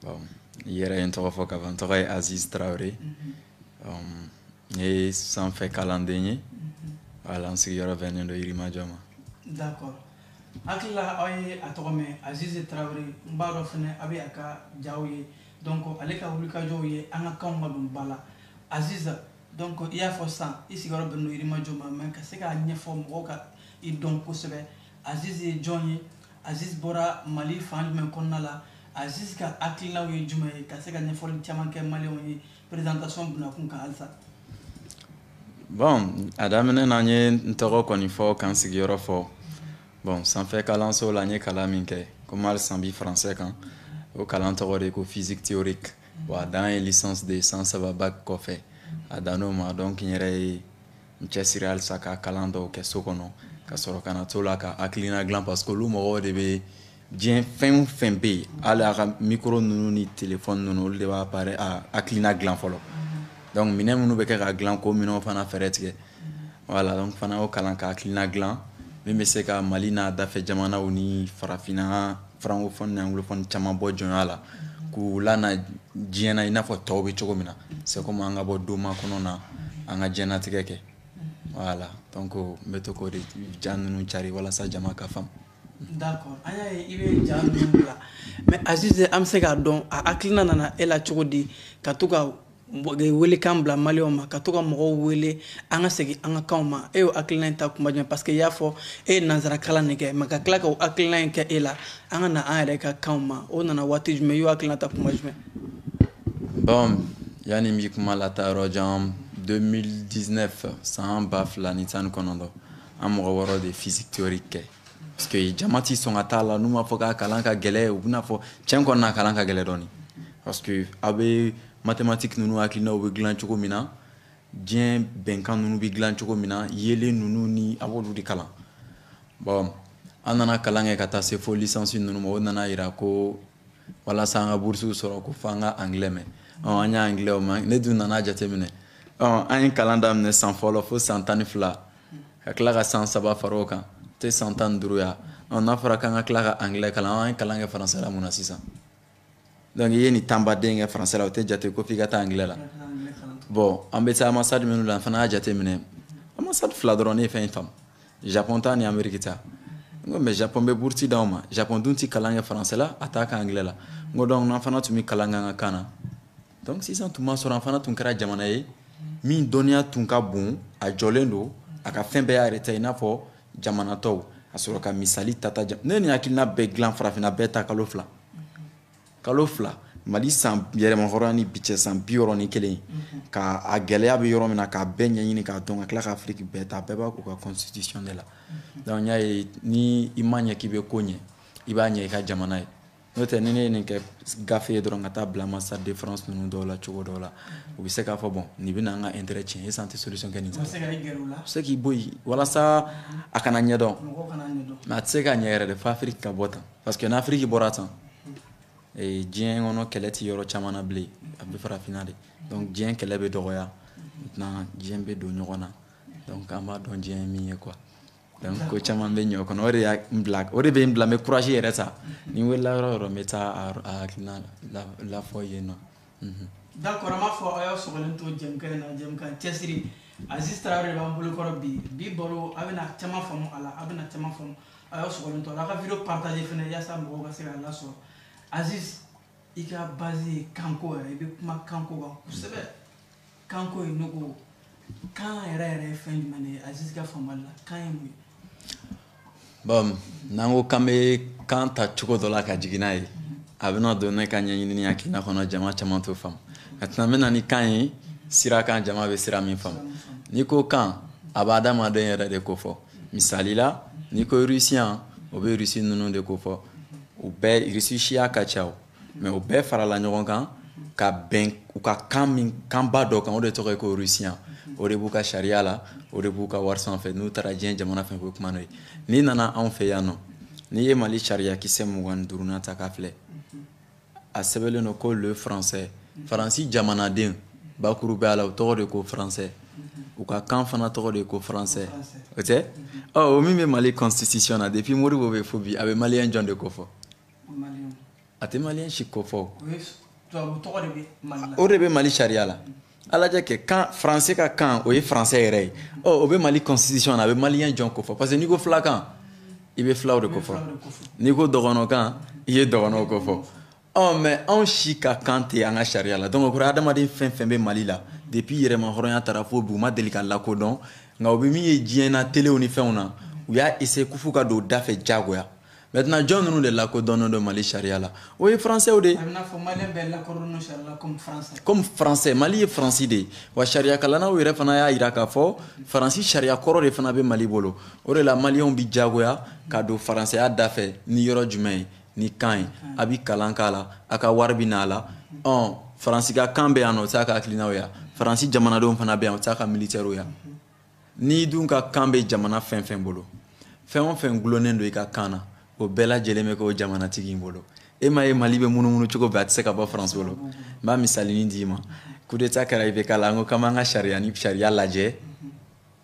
Bon, yɛrɛ ye n tɔgɔ fɔ ka ban, n tɔgɔ ye Aziz Traoré. N ye sanfɛ kalanden ye. Voilà, n sigiyɔrɔ bɛnnen don Yirimajɔ ma. D'accord. Hakili la aw ye a tɔgɔ mɛn Aziz Traoré, n b'a dɔn fɛnɛ a bɛ a ka jaw ye, donc ale ka wulikajɔw ye an ka kanw ma don ba la. Aziz, donc i y'a fɔ sisan i sigiyɔrɔ bɛnnen don Yirimajɔ ma, mais ka se k'a ɲɛfɔ mɔgɔw ka i dɔn kosɛbɛ. Aziz ye jɔn ye? Aziz bɔra Mali fan jumɛn kɔnɔna la? Aziz ka hakilinaw ye jumɛn ye? Ka se ka ɲɛfɔli caman kɛ maliyɛnw ye présentation bunakun kan halisa. Bon, a daminɛ na n ye n tɔgɔ kɔni fɔ ka n sigiyɔrɔ fɔ. Bon, sanfɛ kalanso la n ye kalan min kɛ komi halisa n bi français kan. O kalan tɔgɔ de ko physique théorique. Bon, a dan ye licence de san 3 bac kɔfɛ. A dann'o ma donc n yɛrɛ ye n cɛsiri halisa ka kalan dɔw kɛ so kɔnɔ ka sɔrɔ ka na to la ka hakilina dilan parce que olu mɔgɔw de bɛ diɲɛ fɛn o fɛn bɛ yen hali a ka micro ninnu ni téléphone ninnu olu de b'a pare a hakilina dilan fɔlɔ. Donc minɛn minnu bɛ kɛ ka dilan ko minɛnw fana fɛɛrɛ tigɛ. Voilà, donc fana y'o kalan ka hakilina dilan min bɛ se ka Mali n'a dafɛ jamanaw ni farafinna francophone ni anglophone caman bɔ jɔnya la k'u lana diɲɛ na i n'a fɔ tɔw bɛ cogo min na. C'est comme an ka bɔ doma kɔnɔ na an ka diɲɛlatigɛ kɛ. Voilà, donc n bɛ to k'o de ja ninnu cari walasa jama ka faamu. D'accord, an y'a ye i bɛ ja ninnu bila mais Aziz an bɛ se k'a dɔn a hakilina nana e la cogo di ka to ka welekan bila maliyɛnw ma ka to ka mɔgɔw wele an ka segin an ka kanw ma e y'o hakilina in ta kuma jumɛn parce que i y'a fɔ e ye nanzara kalan de kɛ mais ka tila k'o hakilina in kɛ e la an ka na an yɛrɛ ka kanw ma o nana waati jumɛn i y'o hakilina ta kuma jumɛn? Bon, yani n bɛ kuma la taa yɔrɔ jan 2019 san 2019 an mɔgɔ wɔɔrɔ de physique théorique kɛ parce que jama ti sɔn ka taa la n'u m'a fɔ k'a kalan ka gɛlɛ u bɛna fɔ tiɲɛ kɔni kalan ka gɛlɛ dɔɔni parce que a bɛ mathématique ninnu hakilinaw bɛ dilan cogo min na diɲɛ bɛnkan ninnu bɛ dilan cogo min na yelen ninnu ni a b'olu de kalan. Bon, an nana kalan kɛ ka taa se fo licence ninnu ma o nana yira ko walasa an ka bourse sɔrɔ ko fo an ka anglais mɛn. An y'a anglais o ma ne dun nana jateminɛ an ye kalan daminɛ san fɔlɔ fo san 12 ka tila ka san 3 fara o kan tɛ san 15 ya n'a fɔra k'an ka tila ka anglais kalan an ye kalan kɛ français la mun na sisan donc i ye nin tanbaden kɛ français la o tɛ jate ko f'i ka taa anglais la. Bon, an bɛ taa ambassade minnu la an fana y'a jateminɛ ambassade 2 dɔrɔn ne ye fɛn in faamu Japon ta ni Amérique ta n ko mais Japon bɛ bourse d'anw ma Japon dun tɛ kalan kɛ français la a t'a kɛ anglais la n ko donc n'an fana tun bɛ kalan kɛ an ka kan na donc sisan tun b'a sɔrɔ an fana tun kɛra jamana ye min dɔnniya tun ka bon a jɔlen don a ka fɛn bɛɛ y'a yɛrɛ ta i n'a fɔ jamana tɔw a sɔrɔ ka misali tata ne ni hakilina bɛɛ dilan farafinna bɛɛ ta kalo 2 Mali san yɛrɛma hɔrɔnya ni bi cɛ san 61 ka a gɛlɛya bɛ yɔrɔ min na k'a bɛɛ ɲɛɲini k'a dɔn ka tila ka Afrique bɛɛ ta bɛɛ b'a k'u ka constitution de la donc n y'a ye ni i ma ɲɛ k'i bɛ ko ɲɛ i b'a ɲɛ i ka jamana ye n'o tɛ ni ne ye nin kɛ gafe ye dɔrɔn ka taa bila ambassade de France ninnu dɔw la cogo dɔw la u bɛ se k'a fɔ bon nin bɛna an ka intérêt tiɲɛ esan tɛ solution kɛ nin ta u se k'i bɔ yen walasa a kana ɲɛdɔn mais a tɛ se ka ɲɛ yɛrɛ de fo Afrique ka bɔ tan parce que n'Afrique bɔra tan diɲɛ kɔnɔ kɛlɛ tɛ yɔrɔ caman na bilen a bɛ farafinna de donc diɲɛ kɛlɛ bɛ dɔgɔya maintenant diɲɛ bɛ don ɲɔgɔn na donc an b'a dɔn diɲɛ ye min ye quoi donc ko caman bɛ ɲɛ o kɔnɔ o de bɛ n bila n bɛ courage yɛrɛ ta ni n wulila yɔrɔ o yɔrɔ n bɛ taa a hakilina lafɔ yen nɔ. D'accord, an b'a fɔ aw y'aw sɔgɔlen to jɛmukan in na jɛmukan cɛsiri Aziz Traoré de b'an bolokɔrɔ bi baro a bɛna caman faamu a la a bɛna caman faamu a y'aw sɔgɔlen to a la a ka vidéo partager fɛnɛ yaasa mɔgɔw ka se k'a lasɔrɔ. Aziz i ka base ye kanko yɛrɛ i bɛ kuma kanko kan kosɛbɛ kanko ye ne ko kan yɛrɛ ye fɛn jumɛn de ye Aziz ka faamuyali la kan ye mun ye? Bon, n'an ko k'an bɛ kan ta cogo dɔ la ka jigin n'a ye a bɛna don ne ka ɲɛɲini ni hakilina kɔnɔ jama caman t'o faamu maintenant n bɛna ni kan ye sira kan jama bɛ sira min faamu n'i ko kan a bɛ adamaden yɛrɛ de ko fɔ misali la n'i ko Rusien o bɛ Rusi ninnu de ko fɔ u bɛɛ Rusi siya ka ca mais u bɛɛ farala ɲɔgɔn kan ka bɛn u ka kanba dɔ kan o de tɔgɔ ye ko Rusien o de b'u ka sariya la o de b'u ka wari sanfɛ n'u taara diɲɛ jamana fɛn fɛn kuma n'o ye n'i nana anw fɛ yan nɔ n'i ye Mali sariya kisɛ 25 ta k'a filɛ a sɛbɛnlen don ko le français faransi jamanaden bakuru bɛ a la o tɔgɔ de ko français u ka kan fana tɔgɔ de ko français o tɛ o min bɛ Mali constitution na depuis Modibo bɛ fo bi a bɛ maliyɛn jɔn de ko fɔ a tɛ maliyɛn si ko fɔ Mali o de bɛ Mali sariya la a lajɛ kɛ kan français ka kan o ye français yɛrɛ ye o bɛ Mali constitution na a bɛ maliyɛn jɔn ko fɔ parce que n'i ko filakan i bɛ filaw de ko fɔ n'i ko dɔgɔnɔkan i ye dɔgɔnɔw ko fɔ mais anw si ka kan tɛ an ka sariya la donc o kɔrɔ adamaden fɛn fɛn bɛ Mali la depuis yɛrɛma hɔrɔnya taara fo bi u ma deli ka lakodɔn nka u bɛ min ye diɲɛ na telew ni fɛnw na u y'a essayer k'u f'u ka don da fɛ diyagoya maintenant jɔn ninnu de lakodɔnnen don Mali sariya la o ye français de a bɛ n'a fɔ maliyɛn bɛɛ lakodɔnnen sariya la comme français Mali ye faransi de ye wa sariya kalannaw yɛrɛ fana y'a jira k'a fɔ faransi sariya kɔrɔ de fana bɛ Mali bolo o de la maliyɛnw bɛ diyagoya ka don faransɛya da fɛ ni yɔrɔ jumɛn ye ni kan ye a bɛ kalan k'a la a ka wari bɛ n'a la faransi ka kan bɛ yan nɔ o tɛ se a ka hakilinaw ye faransi jamanadenw fana bɛ yan o tɛ se a ka militaires ye n'i dun ka kan bɛ jamana fɛn fɛn bolo fɛn o fɛn gulonnen don i ka kan na o bɛɛ lajɛlen bɛ k'o jamanatigi in bolo e ma ye Mali bɛ munumunu cogo bɛɛ a tɛ se ka bɔ France bolo n b'a misalinin d'i ma coup d'état kɛra IBK la n ko k'an b'an ka sariya ni sariya lajɛ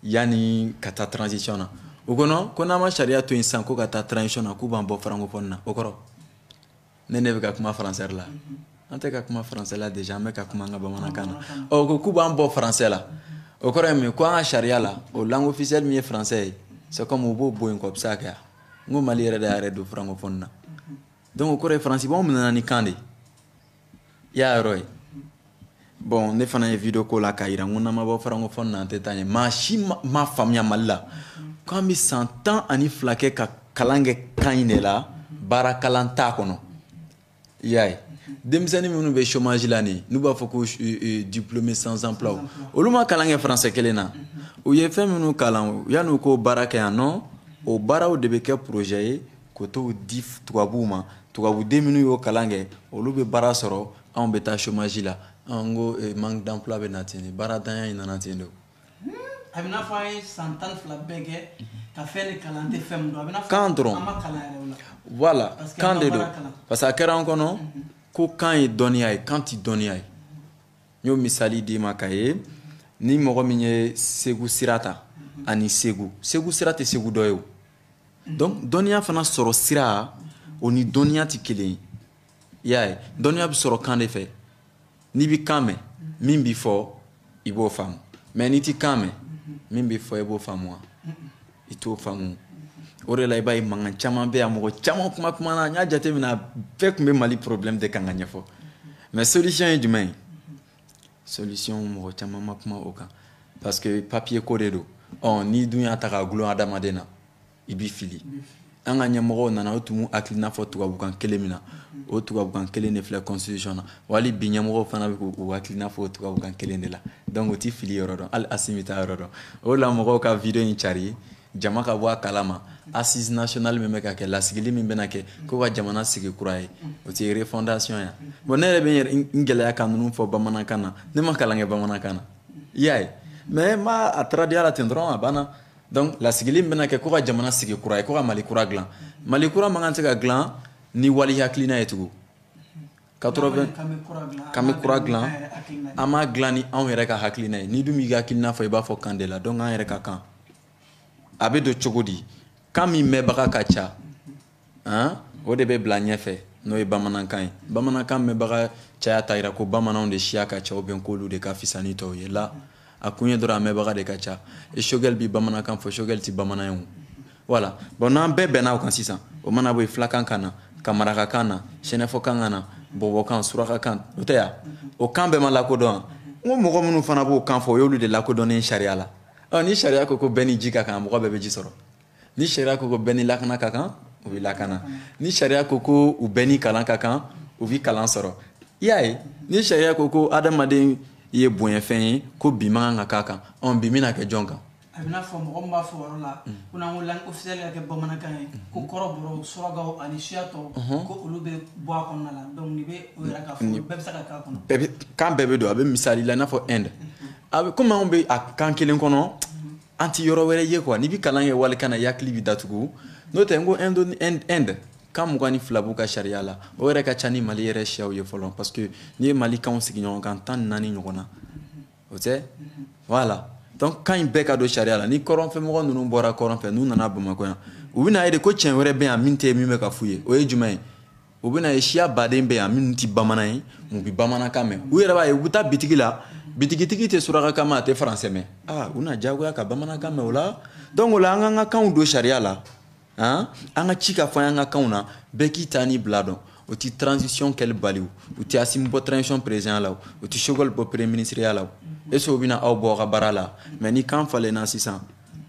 yanni ka taa transition na o kɔnɔ ko n'an ma sariya to yen sisan ko ka taa transition na k'u b'an bɔ francophone na o kɔrɔ ne bɛ ka kuma français la an tɛ ka kuma français la déjà an bɛ ka kuma an ka bamanankan na ko k'u b'an bɔ français la o kɔrɔ ye mun ye ko an ka sariya la o langue officielle min ye français ye c'est comme u b'o bɔ yen kɔ o bɛ se ka kɛ yan n ko Mali yɛrɛ de y'a yɛrɛ don francophone na donc o kɔrɔ ye faransi b'anw minɛna ni kan de i y'a yɔrɔ ye bon ne fana ye video ko la k'a jira n ko n'an ma bɔ francophone na an tɛ taa ɲɛ maa si ma faamuya Mali la k'an bɛ san 12 kɛ ka kalan kɛ kan in de la baara kalan t'a kɔnɔ i y'a ye denmisɛnnin minnu bɛ chômage la nin n'u b'a fɔ ko diplômé sans emploi olu ma kalan kɛ français kelen na u ye fɛn minnu kalan yan'u k'o baara kɛ yan nɔ o baaraw de bɛ kɛ projet ye k'o t'o di tubabuw ma tubabuden minnu y'o kalan kɛ olu bɛ baara sɔrɔ anw bɛ taa chômage la an ko manque d'emploi bɛ na ten de baaradanya in nana ten de a bɛ n'a fɔ an ye san 12 bɛɛ kɛ ka fɛn de kalan tɛ fɛn min don a bɛ n'a fɔ kan dɔrɔn an ma kalan yɛrɛ o la voilà kan de don parce que a kɛra an kɔnɔ ko kan ye dɔnniya ye kan tɛ dɔnniya ye n y'o misali d'i ma k'a ye ni mɔgɔ min ye Segu sira ta ani Segu sira tɛ Segu dɔ ye o donc dɔnniya fana sɔrɔ sira o ni dɔnniya tɛ kelen ye i y'a ye dɔnniya bɛ sɔrɔ kan de fɛ n'i bɛ kan mɛn min b'i fɔ i b'o faamu mais n'i tɛ kan mɛn min b'i fɔ i b'o faamu wa i t'o faamu o de la i b'a ye mankan caman bɛ yan mɔgɔ caman kuma na n y'a jateminɛ bɛɛ tun bɛ Mali problème de kan ka ɲɛfɔ mais solution ye jumɛn ye solution mɔgɔ caman ma kuma o kan parce que papier ko de don n'i dun y'a ta k'a gulon adamaden na i b'i fili an ka ɲɛmɔgɔw nana o tun b'u hakilina fɔ tubabukan kelen min na o tubabukan kelen de filɛ constitution na wali bi ɲɛmɔgɔw fana bɛ k'u hakilina fɔ o tubabukan kelen de la donc o tɛ fili yɔrɔ dɔn hali Asimi t'a yɔrɔ dɔn o la mɔgɔw ka video in cari jama ka bɔ a kalama assise nationale min bɛ ka kɛ lasigili min bɛna kɛ ko ka jamana sigi kura ye o tɛ refondation ya bon ne yɛrɛ bɛ n gɛlɛya ka ninnu fɔ bamanankan na ne ma kalan kɛ bamanankan na i y'a ye mais n b'a a traduire la ten dɔrɔn a banna donc lasigili min bɛna kɛ ko ka jamana sigi kura ye ko ka Mali kura dilan Mali kura man kan tɛ ka dilan ni wali hakilina ye tugun 80 kan bɛ kura dilan an m'a dilan ni anw yɛrɛ ka hakilina ye n'i dun b'i ka hakilina fɔ i b'a fɔ kan de la donc an yɛrɛ ka kan a bɛ don cogo di kan min mɛnbaga ka ca o de bɛ bila ɲɛfɛ n'o ye bamanankan ye bamanankan mɛnbaga caya ta jira ko bamananw de siya ka ca ou bien k'olu de ka fisa ni tɔw ye la a kun ye dɔrɔn a mɛnbaga de ka ca et Choguel bi bamanankan fɔ Choguel ti bamanan ye o voilà bon n'an bɛɛ bɛnna o kan sisan o mana bɔ yen filakan kan na kamarakakan na sɛnɛfɔkan kan na bɔbɔkan surakakan o tɛ yan o kan bɛɛ ma lakodɔn n ko mɔgɔ minnu fana b'o kan fɔ o y'olu de lakodɔnnen sariya la ni sariya ko bɛɛ ni ji ka kan mɔgɔ bɛɛ bɛ ji sɔrɔ ni sariya ko bɛɛ ni lakana ka kan u bɛ lakana ni sariya ko u bɛɛ ni kalan ka kan u bɛ kalan sɔrɔ i y'a ye ni sariya ko adamaden ye bonyafɛn ye ko bi man kan ka k'a kan bi mina kɛ jɔn kan a bɛ n'a fɔ mɔgɔ min b'a fɔ o yɔrɔ la ko n'an ko langue officielle ka kɛ bamanankan ye ko kɔrɔbɔrɔw surakaw ani siya tɔw ko olu bɛ bɔ a kɔnɔna la donc nin bɛ o yɛrɛ ka fɔ bɛɛ bɛ se ka k'a kɔnɔ kan bɛɛ bɛ don a bɛ misali la i n'a fɔ Inde a bɛ komi anw bɛ a kan kelen kɔnɔ an ti yɔrɔ wɛrɛ ye quoi n'i bɛ kalan kɛ walikan na i hakili bɛ datugu n'o tɛ n ko Inde kan 22 b'u ka sariya la o yɛrɛ ka ca ni Mali yɛrɛ siyaw ye fɔlɔ parce que n'i ye Mali kanw sigi ɲɔgɔn kan 14 ɲɔgɔn na o tɛ voilà donc kan in bɛɛ ka don sariya la ni kɔrɔnfɛmɔgɔ ninnu bɔra kɔrɔn fɛ n'u nana Bamakɔ yan u bɛna ye de ko tiɲɛ wɛrɛ bɛ yan min tɛ min bɛ ka f'u ye o ye jumɛn ye u bɛna ye siya baden bɛ yan minnu tɛ bamanan ye u bɛ bamanankan mɛn u yɛrɛ b'a ye u bɛ taa bitigi la bitigitigi tɛ surakakan mɛn a tɛ faransɛ mɛn u na diyagoya ka bamanankan mɛn o la donc o la an k'an ka kanw don sariya la an ka ci ka fɔ an ka kanw na bɛɛ k'i ta ni bila dɔn o tɛ transition kɛli bali u tɛ Assimi bɔ transition président la o tɛ Sogol bɔ premier ministre la est-ce que u bɛna aw bɔ aw ka baara la mais ni kan falenna sisan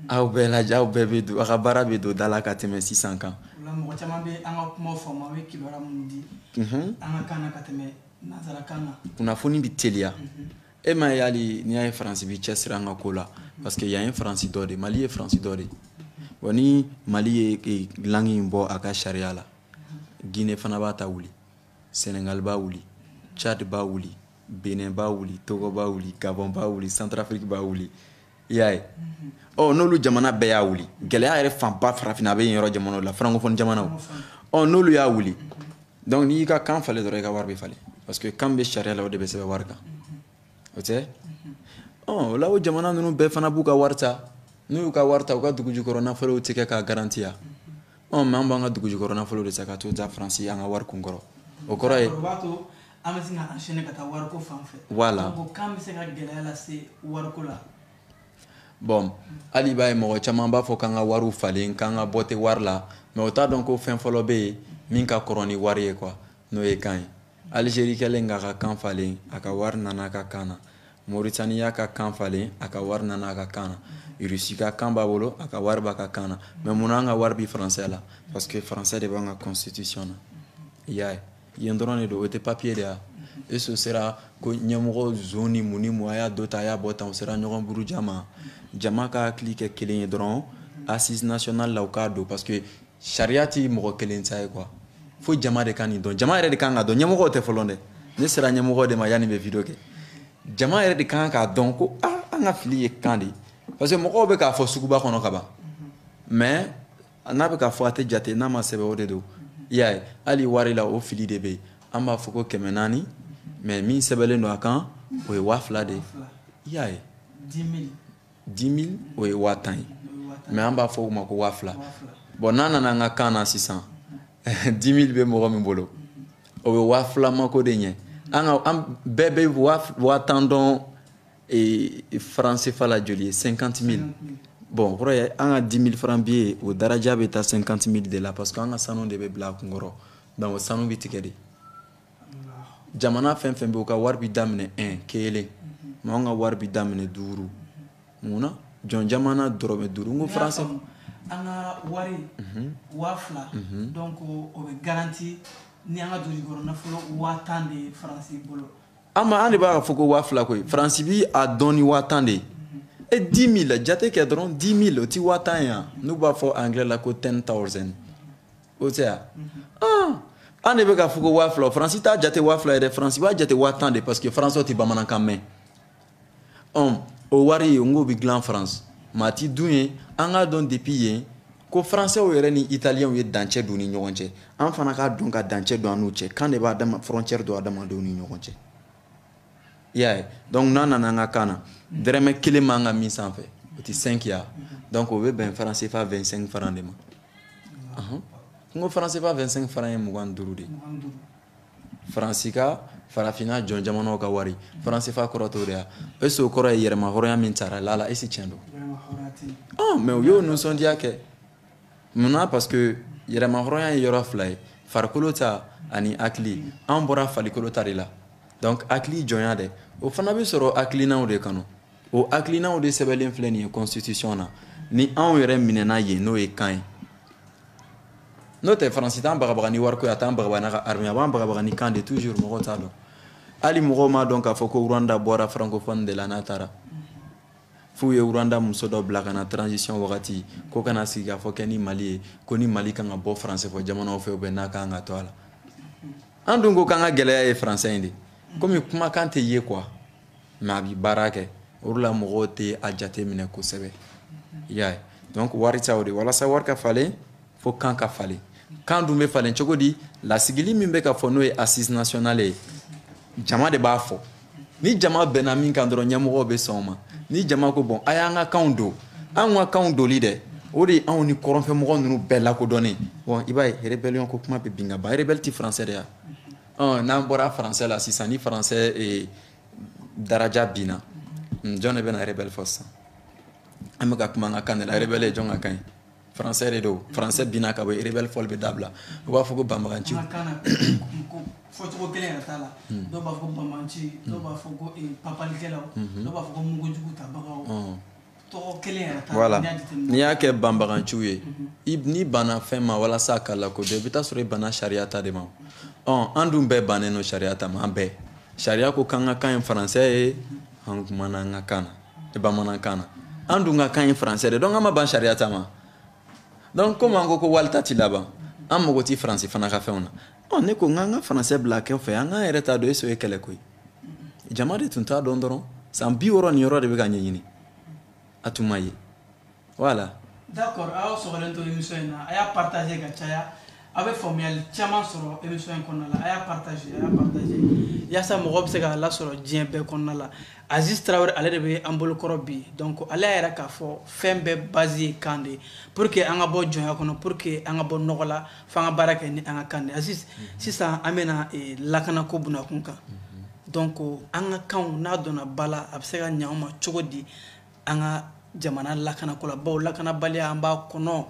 aw bɛɛ lajɛ aw bɛɛ bɛ don aw ka baara bɛ don da la ka tɛmɛ sisan kan. mɔgɔ caman bɛ an ka kuma faamu a bɛ kibaruya minnu di an ka kan na ka tɛmɛ nanzarakan na. kunnafoni bɛ teliya e ma ye hali n'i y'a ye Faransi bɛ cɛsiri an ka ko la parce que yan ye Faransi dɔ de Mali ye Faransi dɔ de bon ni Mali ye langue in bɔ a ka sariya la Guinée fana b'a ta wuli Sénégal b'a wuli Tchad b'a wuli Benin b'a wuli Togo b'a wuli Gabon b'a wuli Centrafrique b'a wuli i y'a ye n'olu jamana bɛɛ y'a wuli gɛlɛya yɛrɛ fanba farafinna a bɛ yen yɔrɔ jamanaw la francophone jamanaw n'olu y'a wuli donc n'i y'i ka kan falen dɔrɔn i ka wari bɛ falen parce que kan bɛ sariya la o de bɛ sɛbɛn wari kan o tɛ o la o jamana ninnu bɛɛ fana b'u ka wari ta n'u y'u ka wari ta u ka dugu jukɔrɔ nafolow tɛ kɛ k'a garantiya mais an b'an ka dugu jukɔrɔ nafolo de ta ka t'o ta Faransi an ka wari kun kɔrɔ o kɔrɔ ye an bɛ se ka enchaîner ka taa wariko fan fɛ voilà donc kan bɛ se ka gɛlɛya lase wariko la bon hali b'a ye mɔgɔ caman b'a fɔ k'an ka wariw falen k'an ka bɔ tɛ wari la mais o t'a dɔn ko fɛn fɔlɔ bɛ yen min ka kɔrɔ ni wari ye quoi n'o ye kan ye Algérie kɛlen k'a ka kan falen a ka wari nana a ka kan na Mauritanie y'a ka kan falen a ka wari nana a ka kan na Russie ka kan b'a bolo a ka wari b'a ka kan na mais munna an ka wari bi français la parce que français de b'an ka constitution na i y'a ye yen dɔrɔn de don o tɛ papier de ya et ce sera ko ɲɛmɔgɔ zone ni mun ni mun a y'a dɔ ta a y'a bɔ tan o sera ɲɔgɔn buruja ma jama ka hakili kɛ kelen ye dɔrɔn assise nationale la u k'a don parce que sariya ti mɔgɔ kelen ta ye quoi fo jama de ka nin dɔn jama yɛrɛ de kan ka dɔn ɲɛmɔgɔw tɛ fɔlɔ dɛ ne sera ɲɛmɔgɔ de ma yanni bɛ video kɛ jama yɛrɛ de kan k'a dɔn ko an ka fili ye kan de parce que mɔgɔw bɛ k'a fɔ suguba kɔnɔ ka ban mais n'a bɛ k'a fɔ a tɛ jate n'a ma sɛbɛn o de don i y'a ye hali wari la o fili de bɛ yen an b'a fɔ ko 400 mais min sɛbɛnlen don a kan o ye 2000 de i y'a ye 10 000 o ye 5000 ye mais an b'a fɔ o ma ko 2000 bon n'a nana an ka kan na sisan 10 000 bɛ mɔgɔ min bolo o bɛ 2000 mako de ɲɛ an bɛɛ bɛ 5000 dɔn franc CFA la joli ye 50 000 bon o kɔrɔ ye an ka 10 000 franc billet o daraja bɛ taa 50 000 de la parce que an ka sanu de bɛ bila a kunkɔrɔ donc o sanu bɛ tigɛ de jamana fɛn fɛn bɛ u ka wari bɛ daminɛ 1 kelen mais an ka wari bɛ daminɛ 5 munna jɔn jamana dɔrɔmɛ 5 n ko français an ka wari 2000 donc o bɛ garanti ni an ka dugukɔrɔ nafolo 10 de Faransi bolo an de b'a fɔ ko 2000 koyi Faransi bi a dɔn ni 10 de ye et 10 000 jate kɛ dɔrɔn 10 000 o ti 10 ye yan n'u b'a fɔ anglais la ko 10,000 o tɛ yan an de bɛ k'a fɔ ko 2000 Faransi t'a jate 2000 ye dɛ Faransi b'a jate 10 de parce que Faransi tɛ bamanankan mɛn o wari n ko bɛ dilan France maa ti dun ye an k'a dɔn depuis yen ko français yɛrɛ ni italien ye dancɛ don ni ɲɔgɔn cɛ an fana k'a dɔn ka dancɛ don an n'u cɛ kan de b'a frontière don adamadenw ni ɲɔgɔn cɛ i y'a ye donc n'a nana an ka kan na dɛrɛmɛ 1 man ka min sanfɛ o tɛ 5 ya donc o bɛ bɛn franc CFA 25 francs de ma n ko franc CFA 25 francs ye 25 de ye Faransi ka farafinna jɔn jamanaw ka wari franc CFA kɔrɔ t'o de ya est-ce que o kɔrɔ ye yɛrɛma hɔrɔnya min taara la est-ce que tiɲɛ don mais u y'o nisɔndiya kɛ munna parce que yɛrɛma hɔrɔnya ye yɔrɔ 2 ye farikolo ta ani hakili an bɔra farikolo ta de la donc hakili jɔnya dɛ o fana bɛ sɔrɔ hakilinaw de kɔnɔ o hakilinaw de sɛbɛnlen filɛ nin ye constitution na ni anw yɛrɛ minɛna yen n'o ye kan ye n'o tɛ Faransi t'an bagabaga ni wariko ye a t'an bagabaga n'a ka armée a b'an bagabaga ni kan de toujours mɔgɔw t'a dɔn hali mɔgɔw m'a dɔn k'a fɔ ko Rwanda bɔra francophone de la n'a taara f'u ye Rwanda muso dɔ bila ka na transition wagati ko kana sigi k'a fɔ kɛ ni Mali ye ko ni Mali kan ka bɔ français fɔ jamanaw fɛ ou bien n'a kan ka to a la an dun ko k'an ka gɛlɛya ye français in de komi kumakan tɛ ye quoi mais a bi baara kɛ o de la mɔgɔw tɛ a jate minɛ kosɛbɛ i y'a ye donc wari ta o de walasa wari ka falen fo kan ka falen kan dun bɛ falen cogo di lasigili min bɛ ka fɔ n'o ye assise nationale ye jama de b'a fɔ ni jama bɛnna min kan dɔrɔn ɲɛmɔgɔw bɛ sɔn o ma ni jama ko bon a y'an ka kanw don an ka kanw doli dɛ o de anw ni kɔrɔnfɛmɔgɔ ninnu bɛɛ lakodɔnnen bon i b'a ye rébellion ko kuma bɛ bin ka ban rebelle ti français de ya n'an bɔra français la sisan ni français daraja binna jɔn de bɛna rebelle fɔ sisan an bɛ ka kuma an ka kan de la rebelle ye jɔn ka kan ye français de don français binna ka bɔ rebelle fɔli bɛ dabila u b'a fɔ ko banbaganciw fɔcogo kelen yɛrɛ t'a la dɔw b'a fɔ ko banbanci dɔw b'a fɔ ko papalikɛlaw dɔw b'a fɔ ko mugujugu tabagaw tɔgɔ kelen yɛrɛ t'a la voilà n'i y'a kɛ banbaganciw ye n'i banna fɛn ma walasa k'a lakodɔn i bɛ taa sɔrɔ i banna sariya ta de ma an dun bɛɛ bannen don sariya ta ma an bɛɛ sariya ko k'an ka kan ye français ye an kumana an ka kan na bamanankan na an dun ka kan ye français de donc an ma ban sariya ta ma donc comme an ko ko walita ti laban an mago ti faransi fana ka fɛnw na ne ko n k'an ka français bila kɛfɛ an k'an yɛrɛ t'a dɔn eso ye kɛlɛ ko ye jama de tun t'a dɔn dɔrɔn san 60 nin yɔrɔ de bɛ ka ɲɛɲini a tun ma ye voilà. d'accord a y'aw sɔgɔlen to émission in na a y'a partager ka caya a bɛ faamuyali caman sɔrɔ émission in kɔnɔna la a y'a partager yaasa mɔgɔ bɛ se k'a lasɔrɔ diɲɛ bɛɛ kɔnɔna la Aziz Traoré ale de bɛ an bolokɔrɔ bi donc ale y'a yɛrɛ k'a fɔ fɛn bɛɛ base ye kan de pour que an ka bɔ jɔnya kɔnɔ pour que an ka bɔ nɔgɔ la f'an ka baara kɛ ni an ka kan de Aziz sisan an bɛna lakanako bunakun kan donc an ka kanw n'a donna ba la a bɛ se ka ɲɛ an ma cogo di an ka jamana lakanako la bawo lakanabaliya an b'a kɔnɔ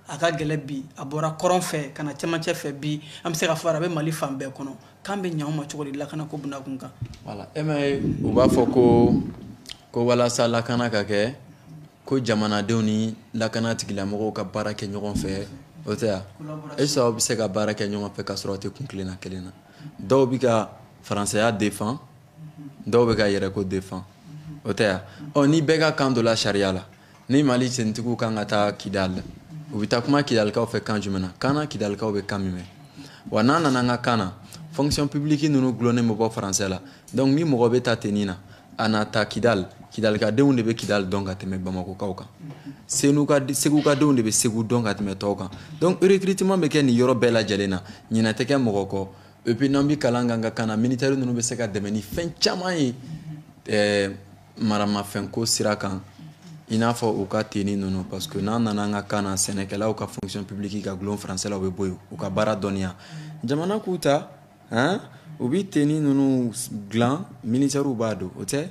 a ka gɛlɛ bi a bɔra kɔrɔn fɛ ka na cɛmancɛ fɛ bi an bɛ se ka fɔ a bɛ Mali fan bɛɛ kɔnɔ k'an bɛ ɲɛ an ma cogo di lakanako bunakun kan. voilà e ma ye u b'a fɔ ko walasa lakana ka kɛ ko jamanadenw ni lakana tigilamɔgɔw ka baara kɛ ɲɔgɔn fɛ o tɛ yan est-ce que aw bɛ se ka baara kɛ ɲɔgɔn fɛ k'a sɔrɔ aw tɛ kun kelenna kelen na dɔw bɛ ka faransɛya défend dɔw bɛ ka yɛrɛko défend o tɛ yan ni bɛɛ ka kan dɔ la sariya la ni Mali tenitigiw kan ka taa Kidal u bɛ taa kuma Kidalikaw fɛ kan jumɛn na kan na Kidalikaw bɛ kan min mɛn wa n'a nana an ka kan na fonction publique ninnu gulonnen bɛ bɔ faransɛ la donc ni mɔgɔ bɛ taa tenni na a na taa Kidalikadenw de bɛ Kidal dɔn ka tɛmɛ Bamakokaw kan Segukadenw de bɛ Segu dɔn ka tɛmɛ tɔw kan donc recrutement bɛ kɛ nin yɔrɔ bɛɛ lajɛlen na ɲinɛ tɛ kɛ mɔgɔ kɔ et puis n'an bɛ kalan k'an ka kan na militaire ninnu bɛ se ka dɛmɛ ni fɛn caman ye maramafɛnko sira kan i n'a fɔ u ka tenni ninnu parce que n'an nana an ka kan na sɛnɛkɛlaw ka fonction publique ka gulon faransɛ la u bɛ bɔ yen u ka baara dɔnniya jamana k'u ta u bɛ tenni ninnu dilan militaires b'a dɔn o tɛ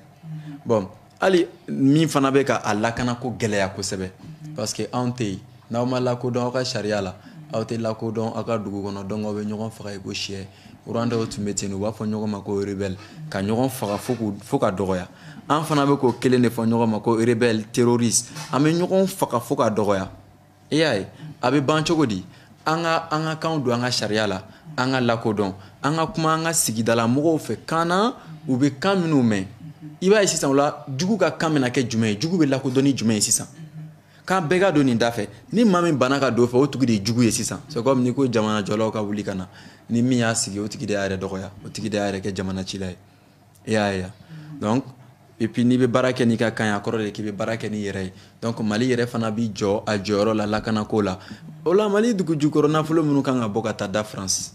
bon hali min fana bɛ ka a lakana ko gɛlɛya kosɛbɛ parce que anw tɛ yen n'aw ma lakodɔn aw ka sariya la aw tɛ lakodɔn aw ka dugu kɔnɔ donc aw bɛ ɲɔgɔn faga i ko sɛ Rwanda tun bɛ ten u b'a fɔ ɲɔgɔn ma ko rebelle ka ɲɔgɔn faga fo ka dɔgɔya an fana bɛ k'o kelen de fɔ ɲɔgɔn ma ko rebelle terroriste an bɛ ɲɔgɔn faga fo ka dɔgɔya i y'a ye a bɛ ban cogo di an ka kanw don an ka sariya la an ka lakodɔn an ka kuma an ka sigidala mɔgɔw fɛ kan na u bɛ kan minnu mɛn i b'a ye sisan o la jugu ka kan bɛna kɛ jumɛn ye jugu bɛ lakodɔn ni jumɛn ye sisan k'an bɛɛ ka don nin da fɛ ni maa min bana ka don fɛ o tigi de ye jugu ye sisan c'est comme ni ko jamana jɔlaw ka wuli ka na ni min y'a sigi o tigi de y'a yɛrɛ dɔgɔya o tigi de y'a yɛrɛ kɛ jamana cila ye i y'a ye donc et puis n'i bɛ baara kɛ n'i ka kan ye a kɔrɔ de k'i bɛ baara kɛ n'i yɛrɛ ye donc Mali yɛrɛ fana bi jɔ a jɔyɔrɔ la lakanako la o la Mali dugu jukɔrɔ nafolo minnu kan ka bɔ ka taa da France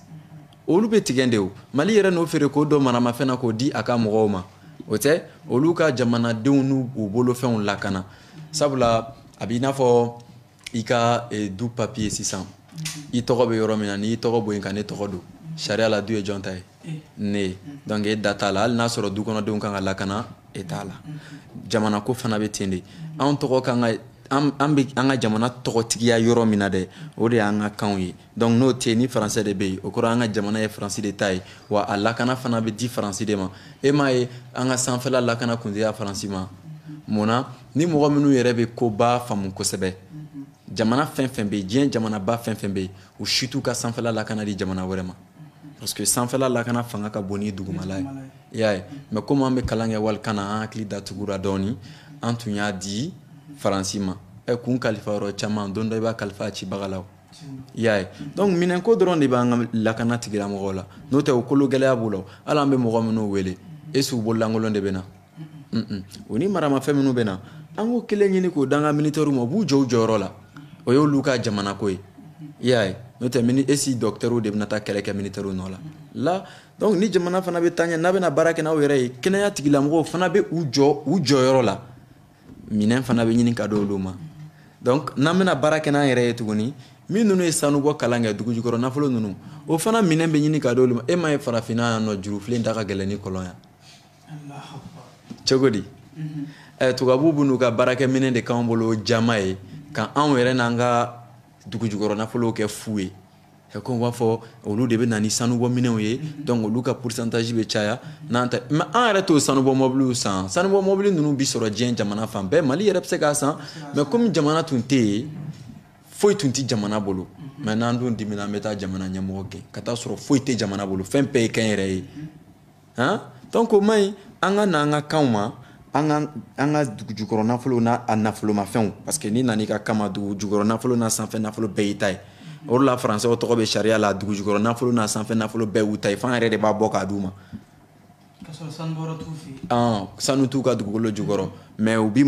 olu bɛ tigɛ de o Mali yɛrɛ n'o feere k'o dɔ maramafɛn na k'o di a ka mɔgɔw ma o tɛ olu ka jamanadenw n'u bolofɛnw lakana sabula a b'i n'a fɔ i ka du papier sisan i tɔgɔ bɛ yɔrɔ min na n'i tɔgɔ bɔ yen ka ne tɔgɔ don sariya la du ye jɔn ta ye ne donc e da t'a la hali n'a sɔrɔ du kɔnɔdenw kan ka lakana e t'a la jamana ko fana bɛ ten de anw tɔgɔ kan ka an bɛ an ka jamana tɔgɔtigiya yɔrɔ min na dɛ o de y'an ka kanw ye donc n'o tɛ yen ni faransɛ de bɛ yen o kɔrɔ an ka jamana ye faransi de ta ye wa a lakana fana bɛ di faransi de ma e m'a ye an ka sanfɛla lakana kun tɛ faransi ma munna ni mɔgɔ minnu yɛrɛ bɛ koba faamu kosɛbɛ jamana fɛn fɛn bɛ yen diɲɛ jamanaba fɛn fɛn bɛ yen u si t'u ka sanfɛla lakana di jamana wɛrɛ ma parce que sanfɛla lakana fanga ka bon ni dugumala ye i y'a ye mais comme an bɛ kalan kɛ walikan na an hakili datugura dɔɔni an tun y'a di faransi ma kun kalifa yɔrɔ caman don dɔ i b'a kalifa a cibaga la i y'a ye donc minɛnko dɔrɔn de b'an ka lakana tigilamɔgɔw la n'o tɛ o kolo gɛlɛya b'u la hali an bɛ mɔgɔ minnu wele est-ce que u bololankolon de bɛ na o ni maramafɛn minnu bɛ na an k'o kelen ɲini k'o d'an ka militaires ma u b'u jɔ u jɔyɔrɔ la o y'olu ka jamana ko ye i y'a ye n'o tɛ esi docteurs de bɛna taa kɛlɛ kɛ militaires nɔ la donc ni jamana fana bɛ taa ɲɛ n'a bɛna baara kɛ n'aw yɛrɛ ye kɛnɛya tigilamɔgɔw fana bɛ u jɔ u jɔyɔrɔ la minɛn fana bɛ ɲini ka di olu ma donc n'an bɛna baara kɛ n'an yɛrɛ ye tuguni min ninnu ye sanu bɔ kalan kɛ dugu jukɔrɔ nafolo ninnu o fana minɛn bɛ ɲini ka d'olu ma e ma ye farafinna yan nɔ jurufilen da ka gɛlɛn ni kɔlɔn yan cogo di tubabuw b'u n'u ka baarakɛ minɛn de k'anw bolo jama ye ka anw yɛrɛ n'an ka dugu jukɔrɔ nafolo kɛ fu ye ko on b'a fɔ olu de bɛ na ni sanubɔ minɛnw ye donc olu ka pourcentage bɛ caya n'an tɛ mais an yɛrɛ t'o sanubɔ mɔbiliw san sanubɔ mɔbili ninnu bi sɔrɔ diɲɛ jamana fan bɛɛ Mali yɛrɛ bɛ se k'a san mais comme jamana tun tɛ yen foyi tun tɛ jamana bolo mais n'an dun dimina an bɛ taa jamana ɲɛmɔgɔ gɛn ka taa sɔrɔ foyi tɛ jamana bolo fɛn bɛɛ ye kɛnyɛrɛ ye donc o man ɲi an ka n'an ka kanw ma an ka dugu jukɔrɔ nafolo n'a nafolomafɛnw parce que n'i nan'i ka kan ma dugu jukɔrɔ nafolo n'a sanfɛ nafolo bɛɛ y'i ta ye o de la français tɔgɔ bɛ sariya la dugu jukɔrɔ nafolo n'a sanfɛ nafolo bɛɛ y'u ta ye f'an yɛrɛ de b'a bɔ k'a d'u ma sanu t'u ka dugukolo jukɔrɔ mais u bi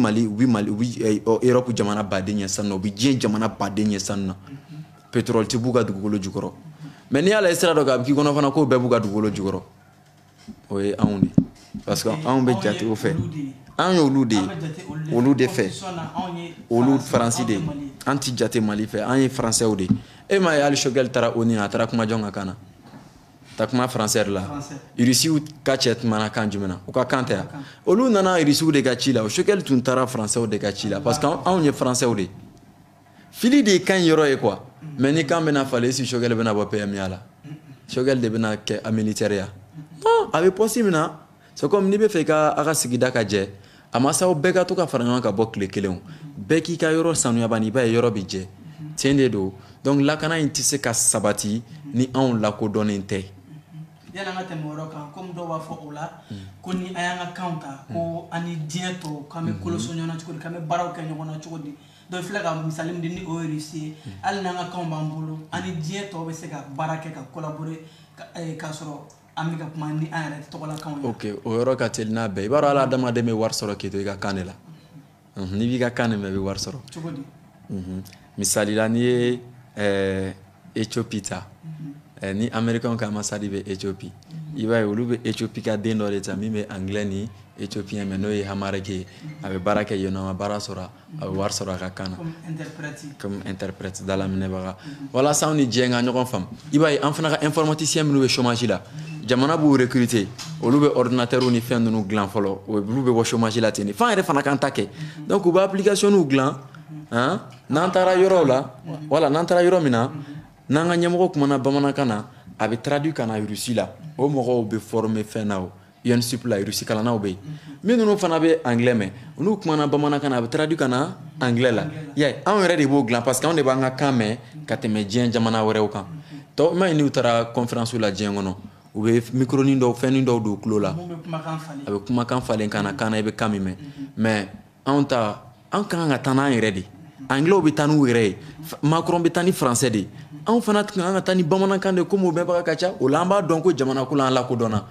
Europe jamana baden ɲɛ sanu na u bi diɲɛ jamana baden ɲɛ sanu na pétrole tɛ b'u ka dugukolo jukɔrɔ mais n'i y'a lajɛ sira dɔ kan a bɛ k'i kɔnɔ fana k'o bɛɛ b'u ka dugukolo jukɔrɔ o ye anw de parce que anw bɛ jate o fɛ an y'olu de ye olu de fɛ olu faransi de an ti jate Mali fɛ an ye français de e ma ye hali Choguel taara ONU a taara kuma jɔn ka kan na ta kuma français la Irisiw ka cɛ tumana kan jumɛn na u ka kan tɛ yan olu nana Irisiw de ka ci la Choguel tun taara français de ka ci la parce que anw ye français de fili de ye kan yɔrɔ ye quoi mais ni kan bɛna falen si Choguel bɛna bɔ PMA la Choguel de bɛna kɛ a militaire ya non a bɛ poste min na c'est comme n'i bɛ fɛ a ka sigida ka jɛ a masaw bɛɛ ka to ka fara ɲɔgɔn kan ka bɔ tile kelen bɛɛ k'i ka yɔrɔ sanuya bani i b'a ye yɔrɔ bɛ jɛ tiɲɛ de don donc lakana in tɛ se ka sabati ni anw lakodɔnnen tɛ yala an ka tɛmɛ o yɔrɔ kan komi dɔw b'a fɔ o la ko ni an y'an ka kanw ta ko an ni diɲɛ tɔw k'an bɛ koloso ɲɔgɔn na cogo di k'an bɛ baaraw kɛ ɲɔgɔn na cogo di donc filɛ ka misali min di ni o ye Irisi ye hali n'an ka kanw b'an bolo an ni diɲɛ tɔw bɛ se ka baara kɛ ka collaborer k'a sɔrɔ an bɛ ka kuma ni an yɛrɛ tɔgɔla kanw ye ok o yɔrɔ ka teli n'a bɛɛ i b'a dɔn hali adamaden bɛ wari sɔrɔ k'i to i ka kan de la n'i b'i ka kan de mɛn i bɛ wari sɔrɔ cogo di misali la n'i ye Éthiopie ta ni américain ka ambassade bɛ Éthiopie i b'a ye olu bɛ Éthiopie ka den dɔ de ta min bɛ anglais ni éthiopien mais n'o ye Hamareke ye a bɛ baara kɛ yen nɔ a ma baara sɔrɔ a bɛ wari sɔrɔ a ka kan na comme interprète dalaminɛbaga walasa anw ni diɲɛ ka ɲɔgɔn faamu i b'a ye an fana ka informaticien minnu bɛ chômage la jamana b'u recruter olu bɛ ordinateur ni fɛn ninnu dilan fɔlɔ olu bɛ bɔ chômage la ten de f'an yɛrɛ fana k'an ta kɛ donc u bɛ applicationniw dilan n'an taara yɔrɔw la wala n'an taara yɔrɔ min na n'an ka ɲɛmɔgɔ kumana bamanankan na a bɛ traduit ka na Russie la o mɔgɔw bɛ former fɛn na o UNSUP la Russie kalannaw bɛ yen minnu fana bɛ anglais mɛn olu kumana bamanankan na a bɛ traduit ka na anglais la i y'a ye anw yɛrɛ de b'o dilan parce que anw de b'an ka kan mɛn ka tɛmɛ diɲɛ jamana wɛrɛw kan tɔ ma ye n'u taara conférence la diɲɛ kɔnɔ u bɛ micronin dɔw fɛnnin dɔw don tulo la a bɛ kumakan falen kan na kan na i bɛ kan min mɛn mais anw ta an kan ka taa n'an yɛrɛ de anglais bɛ taa n'u yɛrɛ ye Macron bɛ taa ni français de anw fana kan ka taa ni bamanankan de komi o bɛnbaga ka ca o la an b'a dɔn ko jamana ko la an lakodɔnna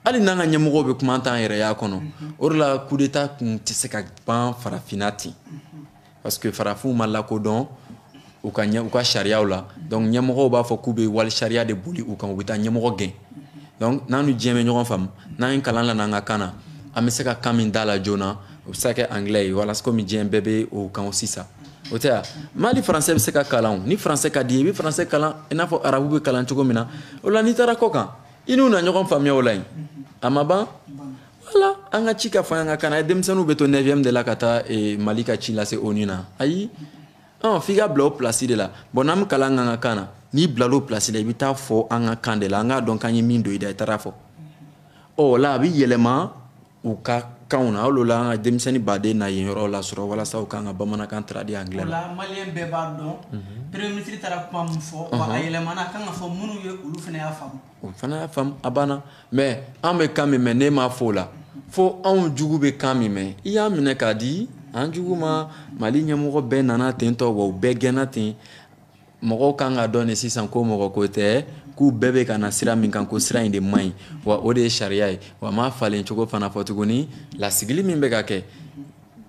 hali n'an ka ɲɛmɔgɔw bɛ kuma an t'an yɛrɛ y'a kɔnɔ o de la coup d'état kun tɛ se ka ban farafinna ten parce que farafinw ma lakodɔn u ka sariyaw la donc ɲɛmɔgɔw b'a fɔ k'u bɛ wali sariya de boli u kan u bɛ taa ɲɛmɔgɔ gɛn donc n'an ni diɲɛ bɛ ɲɔgɔn faamu n'an ye kalan la n'an ka kan na an bɛ se ka kan min da la joona o bɛ se ka kɛ anglais ye walasa komi diɲɛ bɛɛ bɛ o kan sisan o tɛ yan mali français bɛ se ka kalan ni français ka di ye i bɛ français kalan i n'a fɔ arabu bɛ kalan cogo min na o la n'i taara kɔ kan i n'u na ɲɔgɔn faamuya o la yen a ma ban wala an ka ci ka fɔ an ka kan na denmisɛnninw bɛ to 9e de la ka taa Mali ka ci lase ONU na ayi f'i ka bila o place de la bon n'an bɛ kalan an ka kan na n'i bila o place la i bɛ taa fɔ an ka kan de la an k'a dɔn k'an ye min don i da i taara fɔ o la a bɛ yɛlɛma u ka kanw na hali o la an ka denmisɛnnin baden na yen yɔrɔ la sɔrɔ walasa u kan ka bamanankan traduit anglais la. O la maliyɛn bɛɛ b'a dɔn premier ministre taara kuma min fɔ wa a yɛlɛmana a kan ka fɔ minnu ye olu fana y'a faamu. O fana y'a faamu a banna mais an bɛ kan min mɛn n'e m'a fɔ o la fo anw jugu bɛ kan min mɛn i y'a minɛ k'a di an jugu ma Mali ɲɛmɔgɔ bɛɛ nana ten tɔ wa u bɛɛ gɛnna ten mɔgɔw kan ka dɔn de sisan ko mɔgɔ ko tɛ k'u bɛɛ bɛ ka na sira min kan ko sira in de man ɲi wa o de ye sariya ye wa m'a falen cogo fana fɔ tuguni lasigili min bɛ ka kɛ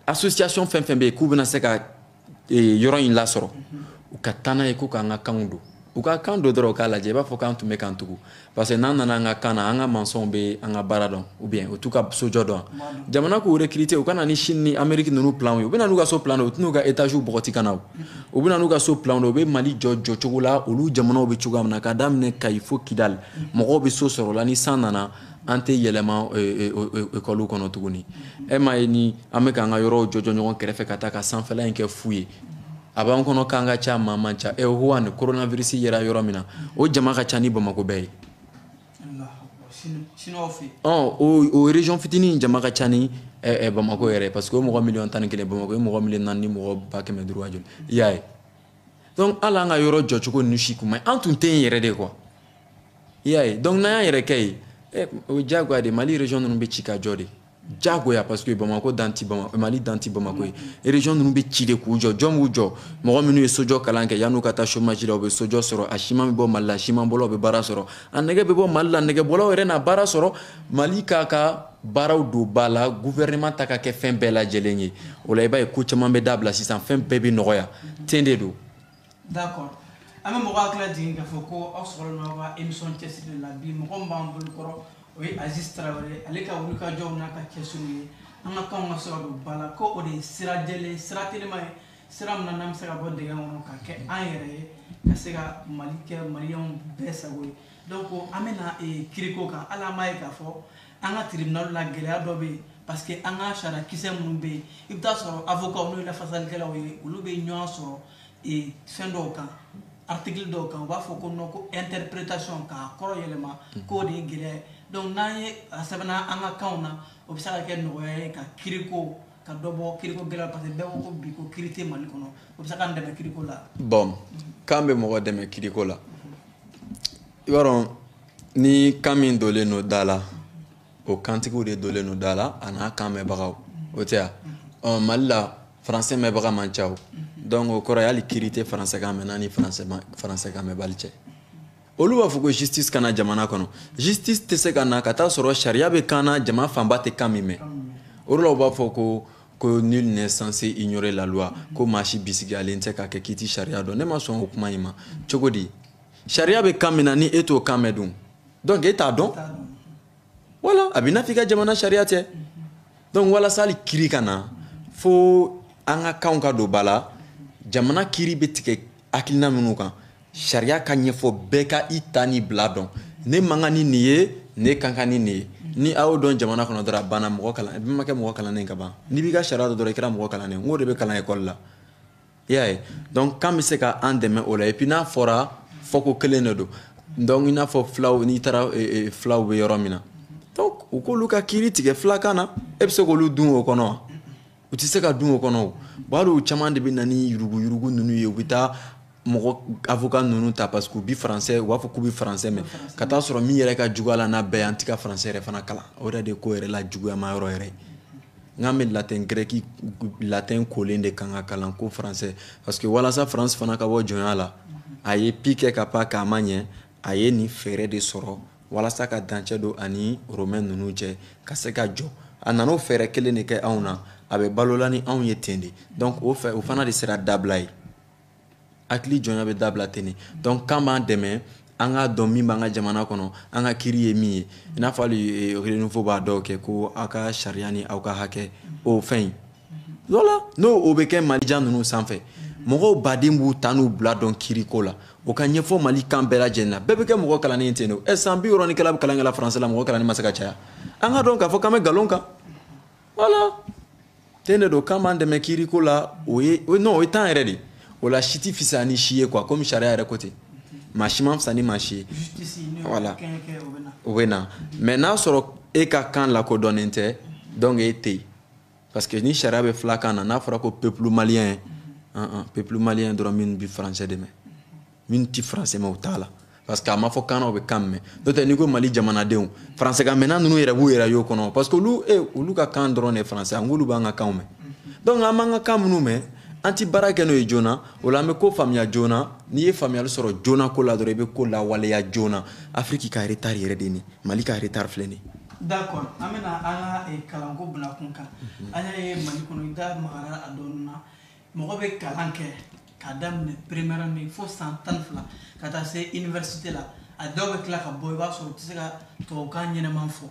association fɛn fɛn bɛ yen k'u bɛna se ka yɔrɔ in lasɔrɔ u ka taa n'a ye k'u k'an ka kanw don u ka kan dɔ dɔrɔn u k'a lajɛ i b'a fɔ k'an tun bɛ kan tugu parce que n'an nana an ka kan na an ka mansɔnw bɛ an ka baara dɔn ou bien u t'u ka sojɔ dɔn jamana k'u recruter u ka na ni Chine ni Amérique ninnu plan ye u bɛ na n'u ka so plan de u t'u ka étages bɔgɔti ka na u bɛ na n'u ka so plan de u bɛ Mali jɔ cogo la olu jamanaw bɛ cogoya min na k'a daminɛ Kayi fo Kidali mɔgɔw bɛ so sɔrɔ o la ni san nana an tɛ yɛlɛma école kɔnɔ tuguni e m'a ye ni an bɛ k'an ka yɔrɔw jɔ ɲɔgɔn kɛrɛfɛ ka taa ka sanfɛla in kɛ fu ye a b'an kɔnɔ k'an ka ca maa man ca Wuhan coronavirus yera yɔrɔ min na o jama ka ca ni Bamako bɛɛ ye o région fitinin jama ka ca ni Bamako yɛrɛ parce que o mɔgɔ 11,000,000 Bamako ye mɔgɔ 400,000 ni mɔgɔ 500,000 joli i y'a ye donc hali an ka yɔrɔ jɔcogo ninnu si kun ma an tun tɛ yen yɛrɛ de quoi i y'a ye donc n'an y'an yɛrɛ kɛ yen o ye diyagoya de Mali région ninnu bɛ ci ka jɔ de diyagoya parce que Bamako dan tɛ Bamako Mali dan tɛ Bamako ye région ninnu bɛ ci de k'u jɔ jɔn b'u jɔ mɔgɔ minnu ye sojɔ kalan kɛ yan'u ka taa chômage la u bɛ sojɔ sɔrɔ a siman bɛ bɔ Mali la simanbɔlaw bɛ baara sɔrɔ a nɛgɛ bɛ bɔ Mali la nɛgɛbɔlaw yɛrɛ na baara sɔrɔ Mali k'a ka baaraw don ba la gouvernement ta ka kɛ fɛn bɛɛ lajɛlen ye o la i b'a ye ko caman bɛ dabila sisan fɛn bɛɛ bɛ nɔgɔya ten de don. D'accord. An bɛ mɔgɔ hakili jigin k'a fɔ ko aw sɔrɔla n'aw ka émission cɛsiri la bi mɔgɔ min b'an bolo kɔrɔ o ye Aziz Traoré ale ka wulikajɔw n'a ka cɛsiriw ye an ka kanw ka se ka don ba la ko o de ye sira jɛlen sira telima ye sira min na n'an bɛ se ka bɔ dingɛ kɔnɔ ka kɛ an yɛrɛ ye ka se ka Mali kɛ maliyɛnw bɛɛ sago ye donc an bɛna kiriko kan hali an b'a ye k'a fɔ an ka tribunal la gɛlɛya dɔ bɛ yen parce que an ka sariya kisɛ minnu bɛ yen i bɛ taa sɔrɔ avocat n'o ye lafasalikɛlaw ye olu bɛ ɲɔgɔn sɔrɔ fɛn dɔw kan article dɔw kan u b'a fɔ ko non ko interprétation k'a kɔrɔ yɛlɛma k'o de ye gɛlɛya donc n'an ye a sɛbɛnna an ka kanw na o bɛ se ka kɛ nɔgɔya ye ka kiriko ka dɔ bɔ kiriko gɛlɛya parce que bɛɛ ko ko bi ko kiri tɛ Mali kɔnɔ o bɛ se k'an dɛmɛ kiriko la. Bon kan bɛ mɔgɔ dɛmɛ kiriko la i b'a dɔn ni kan min donnen don da la o kantigiw de donnen don da la a n'a kan mɛnbagaw o tɛ yan Mali la français mɛnbaga man ca o donc o kɔrɔ ye hali kiri tɛ français kan mɛn n'a ni français kan mɛnbali cɛ olu b'a fɔ ko justice kana jamana kɔnɔ justice tɛ se ka na ka taa sɔrɔ sariya bɛ kan na jama fanba tɛ kan min mɛn o de la u b'a fɔ ko nul n'est censé ignorer la loi ko maa si bisigiyalen tɛ k'a kɛ k'i tɛ sariya dɔn ne ma sɔn o kuma in ma cogo di sariya bɛ kan min na ni e t'o kan mɛn dun donc e t'a dɔn voilà a bɛ n'a fɔ i ka jamana sariya tɛ donc walasa hali kiri ka na fo an ka kanw ka don ba la jamana kiri bɛ tigɛ hakilina minnu kan sariya ka ɲɛfɔ bɛɛ ka i ta ni bila dɔn ne man kan ni nin ye ne kan ka ni nin ye ni a y'o dɔn jamana kɔnɔ dɔrɔn a banna mɔgɔ kalan bɛɛ ma kɛ mɔgɔ kalannen ka ban n'i b'i ka sariya dɔn dɔrɔn i kɛra mɔgɔ kalannen n k'o de bɛ kalan ekɔli la i y'a ye donc kan bɛ se ka an dɛmɛ o la et puis n'a fɔra fɔko kelen de don donc i n'a fɔ filaw n'i taara filaw bɛ yɔrɔ min na donc u k'olu ka kiiri tigɛ filakan na e bɛ se k'olu dun o kɔnɔ wa u tɛ se ka dun o kɔnɔ o bon hali o caman de bɛ na ni yurugu-yurugu ninnu ye u bɛ taa mɔgɔ avocat ninnu ta parce que u bɛ français u b'a fɔ k'u bɛ français mɛn ka taa sɔrɔ min yɛrɛ ka jugu a la n'a bɛɛ ye an tɛ ka français yɛrɛ fana kalan o yɛrɛ de ye ko yɛrɛ la juguyama yɔrɔ yɛrɛ ye n'an bɛ latin grec latin kolen de kan ka kalan ko français parce que walasa France fana ka bɔ jɔnya la a ye pi kɛ ka pan k'a ma ɲɛ a ye nin fɛɛrɛ de sɔrɔ walasa ka dancɛ don ani romain ninnu cɛ ka se ka jɔ a nana o fɛɛrɛ kelen de kɛ anw na a bɛ balola ni anw ye ten de donc o fana de sera dabila ye hakili jɔnya bɛ dabila ten de donc kan b'an dɛmɛ an ka dɔn min b'an ka jamana kɔnɔ an ka kiiri ye min ye i n'a fɔ hali renouveau b'a dɔw kɛ ko aw ka sariya ni aw ka hakɛ o fɛn in voilà n'o o bɛ kɛ malijan ninnu sanfɛ mɔgɔw baden b'u ta n'u bila dɔn kiiriko la o ka ɲɛfɔ Mali kan bɛɛ lajɛlen na bɛɛ bɛ kɛ mɔgɔ kalannen ten de san 60 ni kɛla bɛ kalan kɛla français la mɔgɔ kalannen ma se ka caya an ka dɔn k'a fɔ k'an bɛ nkalon kan voilà ten de don kan b'an dɛmɛ kiiriko la o ye non o ye temps yɛrɛ de o la si tɛ fisaya ni si ye quoi comme sariya yɛrɛ ko ten maa si ma fisa ni maa si ye voilà o bɛ na mais n'a sɔrɔ e ka kan lakodɔnnen tɛ donc e tɛ yen parce que ni sariya bɛ filakan na n'a fɔra ko peuple malien peuple malien dɔrɔn minnu bɛ français dɛmɛ minnu tɛ français mɛn o t'a la parce que a ma fɔ kan na o bɛ kan mɛn n'o tɛ n'i ko Mali jamanadenw français kan mɛnna ninnu yɛrɛ b'u yɛrɛ y'o kɔnɔ parce que olu ka kan dɔrɔn de ye français an k'olu b'an ka kanw mɛn donc an b'an ka kan minnu mɛn an ti baara kɛ n'o ye joona o la an bɛ ko faamuya joona n'i ye faamuyali sɔrɔ joona ko la dɔrɔn i bɛ ko lawaleya joona Afrique ka retard yɛrɛ de ye nin Mali ka retard filɛ nin ye. D'accord an bɛna an ka kalanko bila kun kan an y'a ye Mali kɔnɔ i da magara a dɔɔnin na mɔgɔ bɛ kalan kɛ k'a daminɛ première année fo san 12 ka taa se université la a dɔw bɛ tila ka bɔ i b'a sɔrɔ u tɛ se ka tubabukan ɲɛnɛman fɔ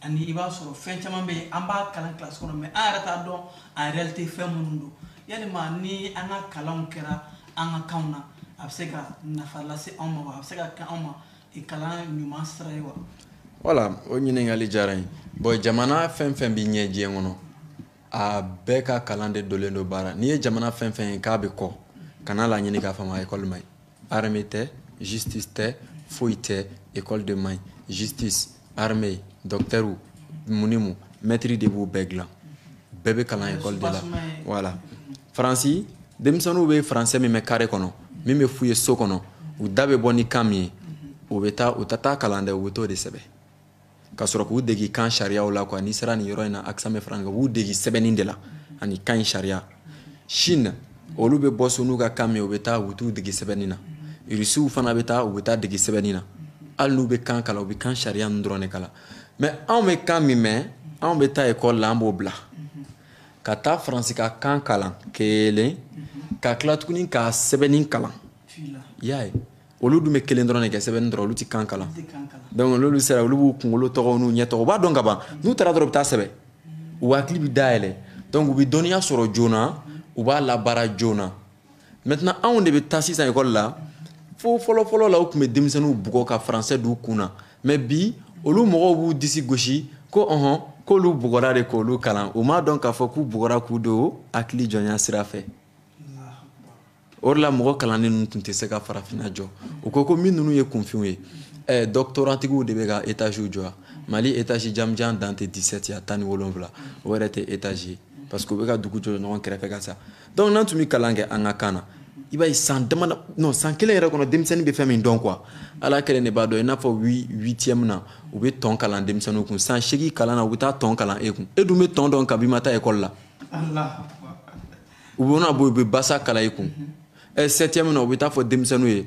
ani i b'a sɔrɔ fɛn caman bɛ yen an b'a kalan classe kɔnɔ mais an yɛrɛ t'a dɔn en réalité fɛn minnu don yalima ni an ka kalanw kɛra an ka kanw na a bɛ se ka nafa lase anw ma wa a bɛ se ka kɛ anw ma kalan ɲuman sira ye wa. Voilà, o ɲininkali diyara n ye. Bon jamana fɛn fɛn bɛ ɲɛ diɲɛ kɔnɔ a bɛɛ ka kalan de donnen don baara n'i ye jamana fɛn fɛn ye k'a bɛ kɔ kana la ɲini k'a faamu école man ɲi armée tɛ justice tɛ foyi tɛ école de man ɲi justice armée docteur mun ni mun maître de b'u bɛɛ dilan bɛɛ bɛ kalan école de la voilà faransi denmisɛnninw bɛ français min mɛn carré kɔnɔ min bɛ f'u ye so kɔnɔ u da bɛ bɔ ni kan min ye u tɛ taa kalan dɛ u bɛ t'o de sɛbɛn ka sɔrɔ k'u degi kan sariyaw la quoi n'i sera nin yɔrɔ in na accent bɛ fara ɲɔgɔn kan u b'u degi sɛbɛnni de la ani kan in sariya Chine olu bɛ bɔ so n'u ka kan min u bɛ taa u t'u degi sɛbɛnni na Rusiw fana bɛ taa u bɛ taa degi sɛbɛnni na hali n'u bɛ kan kalan u bɛ kan sariya ninnu dɔrɔn de kalan mais anw bɛ kan min mɛn anw bɛ taa école la an b'o bila ka taa faransi ka kan kalan kelen ka tila tuguni ka sɛbɛnni kalan i y'a ye olu dun bɛ kelen dɔrɔn de kɛ sɛbɛnni dɔrɔn olu tɛ kan kalan donc n'olu sera olu b'u kunkolo tɔgɔ n'u ɲɛ tɔgɔ u b'a dɔn ka ban n'u taara dɔrɔn u bɛ taa sɛbɛn u hakili bɛ dayɛlɛ donc u bɛ dɔnniya sɔrɔ joona u b'a labaara joona maintenant anw de bɛ taa sisan école la fo fɔlɔ-fɔlɔ la u tun bɛ denmisɛnninw bugɔ ka français d'u kun na mais bi olu mɔgɔw b'u disi gosi ko k'olu bugɔra de k'olu kalan u m'a dɔn k'a fɔ k'u bugɔra k'u don hakili jɔnya sira fɛ o de la mɔgɔ kalannen ninnu tun tɛ se ka farafinna jɔ u ko min ninnu ye kunfinw ye doctorantigiw de bɛ ka étages jɔ Mali étage janjan dan tɛ 17 ye a 17 o yɛrɛ tɛ étage ye parce que u bɛ ka dugu jɔ ɲɔgɔn kɛrɛfɛ ka sa donc n'an tun bɛ kalan kɛ an ka kan na i b'a ye san kelen yɛrɛ kɔnɔ denmisɛnnin bɛ fɛn min dɔn quoi ala kelen de b'a dɔn i n'a fɔ 8e na u bɛ tɔn kalan denmisɛnninw kun san 8 kalan na u bɛ taa tɔn kalan e kun e dun bɛ tɔn dɔn kabi ma taa école la u bɛ na bɔ u bɛ basa kalan e kun 7e na u bɛ taa fɔ denmisɛnninw ye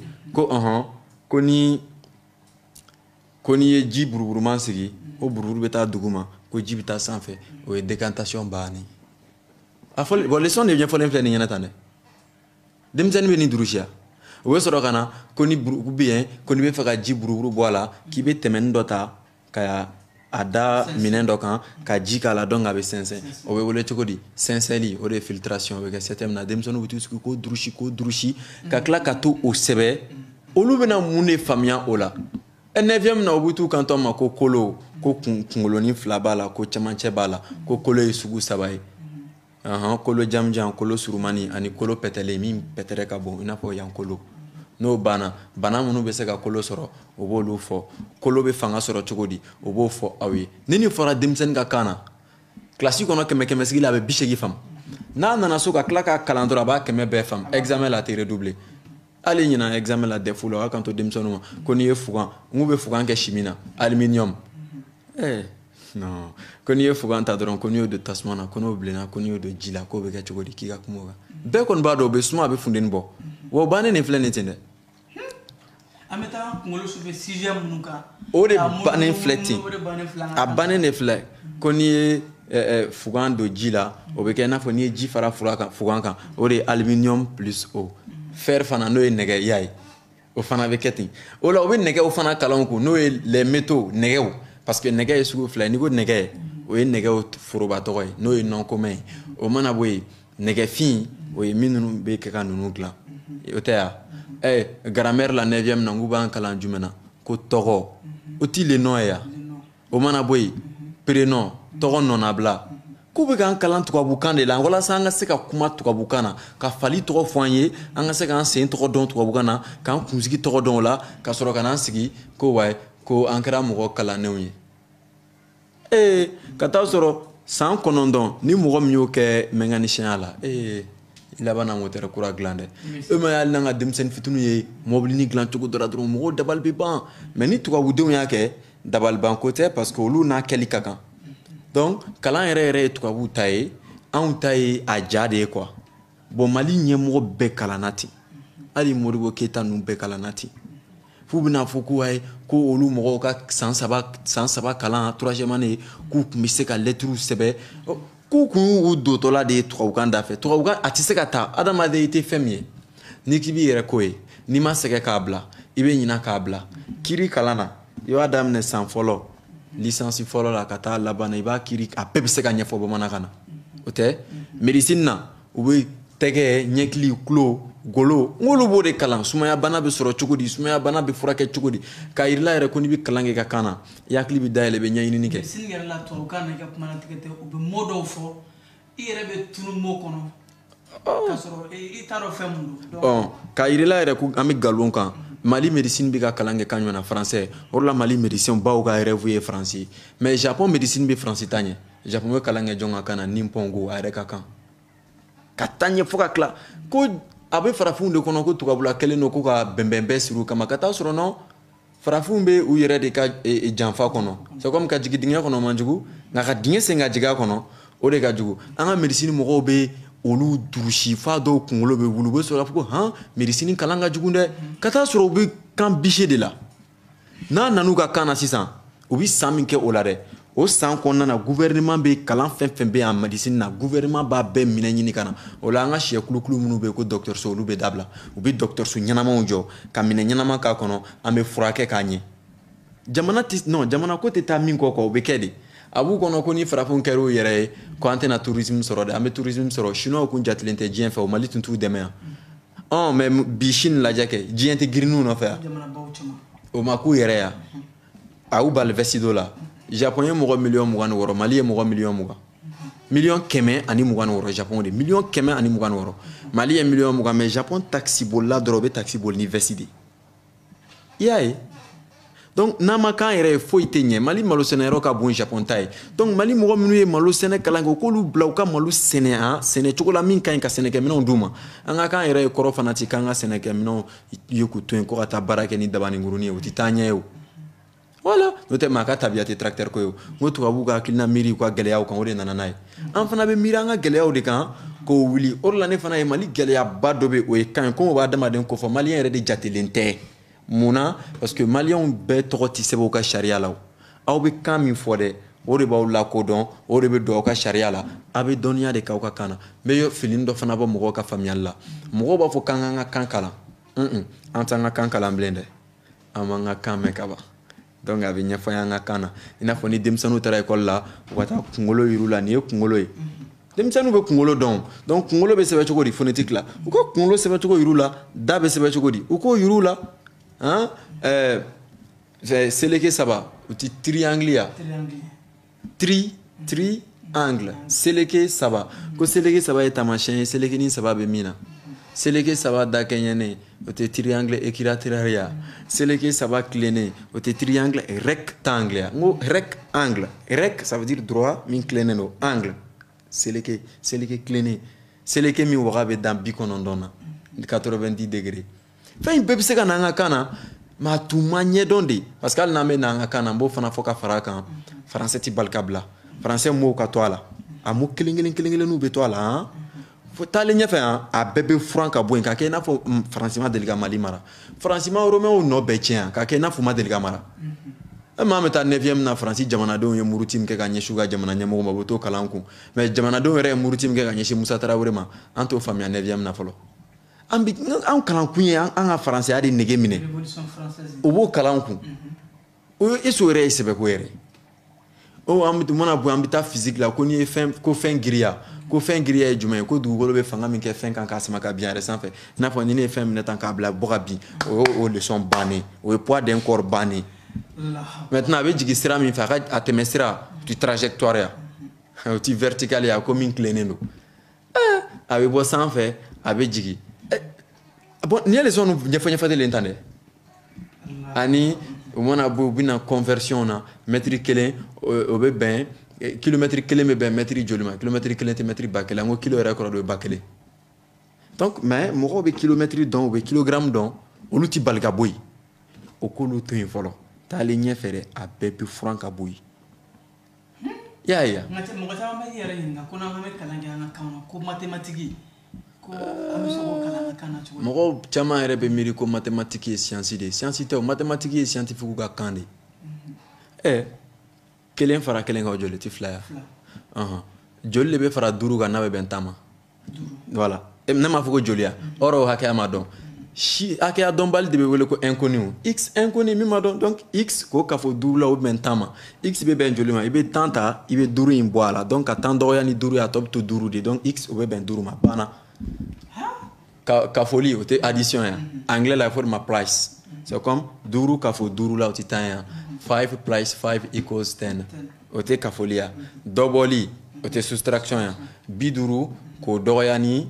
ko n'i ye ji buruburuman sigi o buruburu bɛ taa dugu ma ko ji bɛ taa sanfɛ o ye décantation bannen a fɔ bon leçon de ɲɛfɔlen filɛ nin ɲɛna tan dɛ denmisɛnnin bɛ nin durusiya o bɛ sɔrɔ ka na ko ni buruburu bɛ yen ko n'i bɛ fɛ ka ji buruburu bɔ a la k'i bɛ tɛmɛnin dɔ ta ka a da minɛn dɔ kan ka ji k'a la donc a bɛ sɛnsɛn o bɛ wele cogo di sɛnsɛnli o de ye filtration o bɛ kɛ 7e na denmisɛnninw bɛ t'u sigi k'o durusi ka tila ka to o sɛbɛ olu bɛna mun de faamuya o la 9e na u bɛ t'u kanto ma ko kolo ko kunkolonin 2 b'a la ko cɛmancɛ b'a la ko kolo ye sugu 3 ye kolo janjan kolo surumani ani kolo pɛtɛlen min pɛtɛrɛ ka bon i n'a fɔ yan kolo n'o banna bana minnu bɛ se ka kolo sɔrɔ o b'olu fɔ kolo bɛ fanga sɔrɔ cogo di o b'o fɔ aw ye ni nin fɔra denmisɛnnin ka kan na kilasi kɔnɔ 100 sigi la a bɛ 80 faamu n'a nana so ka tila ka kalan dɔrɔn a b'a 100 bɛɛ faamu examen la a tɛ redoubler hali ɲinan examen la DEF la o y'a kanto denmisɛnninw ma ko n'i ye fugan n k'u bɛ fugan kɛ simi na aluminium non ko n'i ye fugan ta dɔrɔn ko n'i y'o don tasuma na ko n'o bilenna ko n'i y'o don ji la k'o bɛ kɛ cogo di k'i ka kuma o kan bɛɛ kɔni b'a dɔn o bɛ suma a bɛ funteni bɔ wa o bannen de filɛ nin ten dɛ an bɛ taa kunkolo sufɛ sujet minnu kan o de bannen filɛ ten a bannen de filɛ ko n'i ye fugan don ji la o bɛ kɛ i n'a fɔ n'i ye ji fara fugan kan o de ye aluminium plus eau fer fana n'o ye nɛgɛ i y'a ye o fana bɛ kɛ ten o la o bɛ nɛgɛw fana kalan kun n'o ye les métaux nɛgɛw parce que nɛgɛ ye sugu 2 ye n'i ko nɛgɛ o ye nɛgɛw foroba tɔgɔ ye n'o ye non commun ye o mana bɔ yen nɛgɛfin o ye minnu bɛ kɛ ka ninnu dilan o tɛ ya grammaire la 9e na n k'u b'an kalan jumɛn na ko tɔgɔ o t'i le nom ye ya o mana bɔ yen prénom tɔgɔ nɔnabila k'u bɛ k'an kalan tubabukan de la walasa an ka se ka kuma tubabukan na ka fali tɔgɔ fɔ an ye an ka se k'an sen tɔgɔ dɔn tubabukan na k'an kunsigi tɔgɔ dɔn o la ka sɔrɔ ka n'an sigi ko wayi ko an kɛra mɔgɔ kalannenw ye ka taa sɔrɔ san 9 ni mɔgɔ min y'o kɛ mécanicien la i laban na moteur kura dilan dɛ e ma y'ali n'an ka denmisɛnnin fitininw ye mɔbilinin dilan cogo dɔ la dɔrɔn mɔgɔw dabali bɛ ban mais ni tubabudenw y'a kɛ dabalibanko tɛ parce que olu n'a kɛli ka kan donc kalan yɛrɛ ye tubabuw ta ye anw ta ye a ja de ye quoi bon Mali ɲɛmɔgɔ bɛɛ kalanna ten hali Modibo Keyita ninnu bɛɛ kalanna ten f'u bɛna fɔ ko ayi ko olu mɔgɔw ka san saba kalan 3e année k'u tun bɛ se ka lettres sɛbɛn k'u kun y'u dotɔla de ye tubabukan da fɛ tubabukan a tɛ se ka taa adamaden i tɛ fɛn min ye n'i k'i b'i yɛrɛ ko ye n'i ma sɛgɛ k'a bila i bɛ ɲina k'a bila kiri kalan na i b'a daminɛ san fɔlɔ lisansi fɔlɔ la ka taa laban na i b'a kiri a bɛɛ bɛ se ka ɲɛfɔ bamanankan na o tɛ médecine na u bɛ tɛgɛ ɲɛkili tulo golo n'olu b'o de kalan sumaya bana bɛ sɔrɔ cogo di sumaya bana bɛ furakɛ cogo di k'a yir'i la yɛrɛ ko n'i bɛ kalan kɛ ka kan na i hakili bɛ dayɛlɛ i bɛ ɲɛɲinini kɛ. médecine yɛrɛ la tubabukan na i ka kumanatigɛ tɛ u bɛ mot dɔw fɔ i yɛrɛ bɛ tunu mot kɔnɔ k'a sɔrɔ i t'a dɔn fɛn mun don. k'a yir'i la yɛrɛ ko an bɛ nkalon kan Mali médecine bɛ ka kalan kɛ kan jumɛn na français o de la Mali médecin baw ka rêve ye français mais Japon médecine bɛ français ta ɲɛ Japon bɛ kalan kɛ jɔn ka kan na Nimpongo a yɛrɛ ka kan ka taa ɲɛ fo ka tila ko a bɛ farafinw de kɔnɔ ko tubabula kɛlen don ko ka bɛnbɛn bɛɛ siri u kama ka taa sɔrɔ non farafinw bɛ u yɛrɛ de ka janfa kɔnɔ c'est comme ka jigin dingɛ kɔnɔ man jugu nka ka dingɛ sen ka jigin a kɔnɔ o de ka jugu an ka médecine mɔgɔw bɛ olu durusi fa dɔw kunkolo bɛ wuli u bɛ sɔrɔ k'a fɔ ko han médecine kalan ka jugu dɛ ka taa sɔrɔ u bɛ kan bise de la n'a nan'u ka kan na sisan u bɛ san min kɛ o la dɛ o san kɔnɔna na gouvernement bɛ kalan fɛn fɛn bɛ yan médecine na gouvernement b'a bɛɛ minɛ ɲini ka na o la an ka sɛ kulukulu minnu bɛ yen ko dɔgɔtɔrɔso olu bɛ dabila u bɛ dɔgɔtɔrɔso ɲɛnamaw jɔ ka minɛ ɲɛnama k'a kɔnɔ an bɛ furakɛ k'a ɲɛ jamana ko tɛ taa min kɔ o bɛ kɛ de a b'u kɔnɔ ko ni farafinw kɛr'u yɛrɛ ye ko an tɛna tourisme sɔrɔ dɛ an bɛ tourisme sɔrɔ chinois kun jatilen tɛ diɲɛ fɛ o Mali tun t'u dɛmɛ yan mais bi Chine lajɛ kɛ diɲɛ tɛ girin n'u nɔfɛ yan o ma k'u yɛrɛ yan a y'u bali vesti dɔ la Japon ye mɔgɔ 26,000,000 Mali ye mɔgɔ 20,000,000 1,126,000 Japon de 1,126,000 Mali ye 1,000,000 mais Japon taxi bolila dɔrɔn o bɛ taxi boli ni vesti de i y'a ye donc n'a ma kan yɛrɛ ye foyi tɛ ɲɛ Mali malo sɛnɛyɔrɔ ka bon Japon ta ye donc Mali mɔgɔ minnu ye malo sɛnɛ kalan kɛ u k'olu bila u ka malo sɛnɛ sɛnɛ cogo la min ka ɲi ka sɛnɛkɛminɛnw d'u ma an ka kan yɛrɛ ye kɔrɔ fana ti k'an ka sɛnɛkɛminɛnw ye k'u to yen ko ka taa baara kɛ ni dabaninkurunin ye o ti taa ɲɛ ye o voilà n'o tɛ maa ka tabiya tɛ tracteur ko ye o n ko tubabuw ka hakilina miiri u ka gɛlɛyaw kan o de nana n'a ye an fana bɛ miiri an ka gɛlɛyaw de kan k'o wuli o de la ne fana ye Mali gɛlɛyaba dɔ bɛ o ye kan ye komi o b'a adamaden kofɔ maliyɛn yɛrɛ de jatelen tɛ munna parce que maliyɛnw bɛɛ tɔgɔ tɛ sɛbɛn u ka sariya la aw bɛ kan min fɔ dɛ o de b'aw lakodɔn o de bɛ don aw ka sariya la a bɛ dɔnniya de k'aw ka kan na n bɛ fili dɔ fana bɔ mɔgɔw ka faamuyali la mɔgɔw b'a fɔ k'an k'an ka kan kalan an t'an ka kan kalan bilen dɛ an b'an ka kan mɛn ka ban donc a bɛ ɲɛfɔ an ka kan na i n'a fɔ ni denmisɛnninw taara ekɔli la u ka taa kunkolo yir'u la nin ye kunkolo ye denmisɛnninw bɛ kunkolo dɔn donc kunkolo bɛ sɛbɛn cogo di phonétique la u ka kunkolo sɛbɛn cogo yir'u la da bɛ sɛbɛn cogo di u k'o yir'u la seleke saba u ti triangle ya triangle seleke saba ko seleke saba ye taamasiyɛn ye selekenin saba bɛ min na seleke saba dakɛɲɛnen o tɛ triangle équilatéral ya seleke saba tilennen o tɛ triangle rectangle ya n ko rectangle rec ça veut dire droit min tilennen don angle seleke tilennen seleke min waga bɛ dan 90 na 90 degré fɛn in bɛɛ bɛ se ka na an ka kan na mais a tun ma ɲɛdɔn de parce que hali n'an bɛ na an ka kan na n b'o fana fɔ ka fara a kan français tɛ bali ka bila français mots ka to a la a mots kelen kelenninw bɛ to a la han fo taalen ɲɛfɛ a bɛɛ bɛ furan ka bɔ yen ka kɛ i n'a fɔ faransi ma deli ka Mali mara faransi ma Romains nɔ bɛɛ tiɲɛ ka kɛ i n'a fɔ u ma deli ka mara e maa min taa 9e na faransi jamanadenw ye muruti min kɛ ka ɲɛsin u ka jamana ɲɛmɔgɔw ma u bɛ t'o kalan kun mais jamanadenw yɛrɛ ye muruti min kɛ ka ɲɛsin Musa Tarawele ma an t'o faamuya 9e na fɔlɔ an kalan kun ye an ka faransɛya de nege minɛ o b'o kalan kun o ye eso yɛrɛ ye sɛbɛko yɛrɛ an mana bɔ an bɛ taa physique la ko n'i ye fɛn giriya ko fɛn giriya ye jumɛn ye ko dugukolo bɛ fanga min kɛ fɛn kan k'a sama ka bin yɛrɛ sanfɛ i n'a fɔ ni ne ye fɛn minɛ tan k'a bila bɔ ka bin o ye o leçon bannen o ye poids d'un corps bannen maintenant a bɛ jigin sira min fɛ a tɛmɛ sira ti trajectoire ya o ti vertical ya ko min tilennen don a bɛ bɔ sanfɛ a bɛ jigin bon n'i ye leçon ɲɛfɔlen tan dɛ ani u mana bɔ u bɛna conversion na mètre kelen o bɛ bɛn kilomètre kelen bɛ bɛn mètre joli ma kilomètre kelen tɛ mètre 1000 an ko kilo yɛrɛ kɔrɔ de ye 1000 donc mais mɔgɔw bɛ kilomètre dɔn u bɛ kilogramme dɔn olu ti bali ka bɔ yen o k'olu to yen fɔlɔ taalen ɲɛfɛ dɛ a bɛɛ bɛ furan ka bɔ yen i y'a ye wa. mɔgɔ caman bɛ yɛrɛ ɲininka ko n'an bɛ kalan kɛ an ka kan na ko mathématique ko an bɛ se k'o kalan an ka kan na cogo di. mɔgɔw caman yɛrɛ bɛ miiri ko mathématique ye science de ye science tɛ o mathématique ye scientifique ka kan de ye kelen fara kelen kan joli tɛ fila ya joli de bɛ fara 5 kan n'a bɛ bɛn 10 ma voilà ne m'a fɔ ko joli ya ɔrɔ o hakɛya ma dɔn si hakɛya dɔnbali de bɛ wele ko inconnu x inconnu min ma dɔn donc x k'o ka fɔ 5 la ou bien 10 ma x bɛ bɛn joli ma i bɛ 10 ta i bɛ 5 in bɔ a la donc ka 10 dɔgɔya ni 5 ye a tɔ bɛ to 5 de donc x o bɛ bɛn 5 ma banna ka foli o tɛ addition ya anglais la il faut de ma price c'est comme 5 ka fɔ 5 la o tɛ 10 ya 5 plus 5 equals 10 o tɛ ka foli ya dɔbɔli o tɛ soustraction ya 50 k'o dɔgɔya ni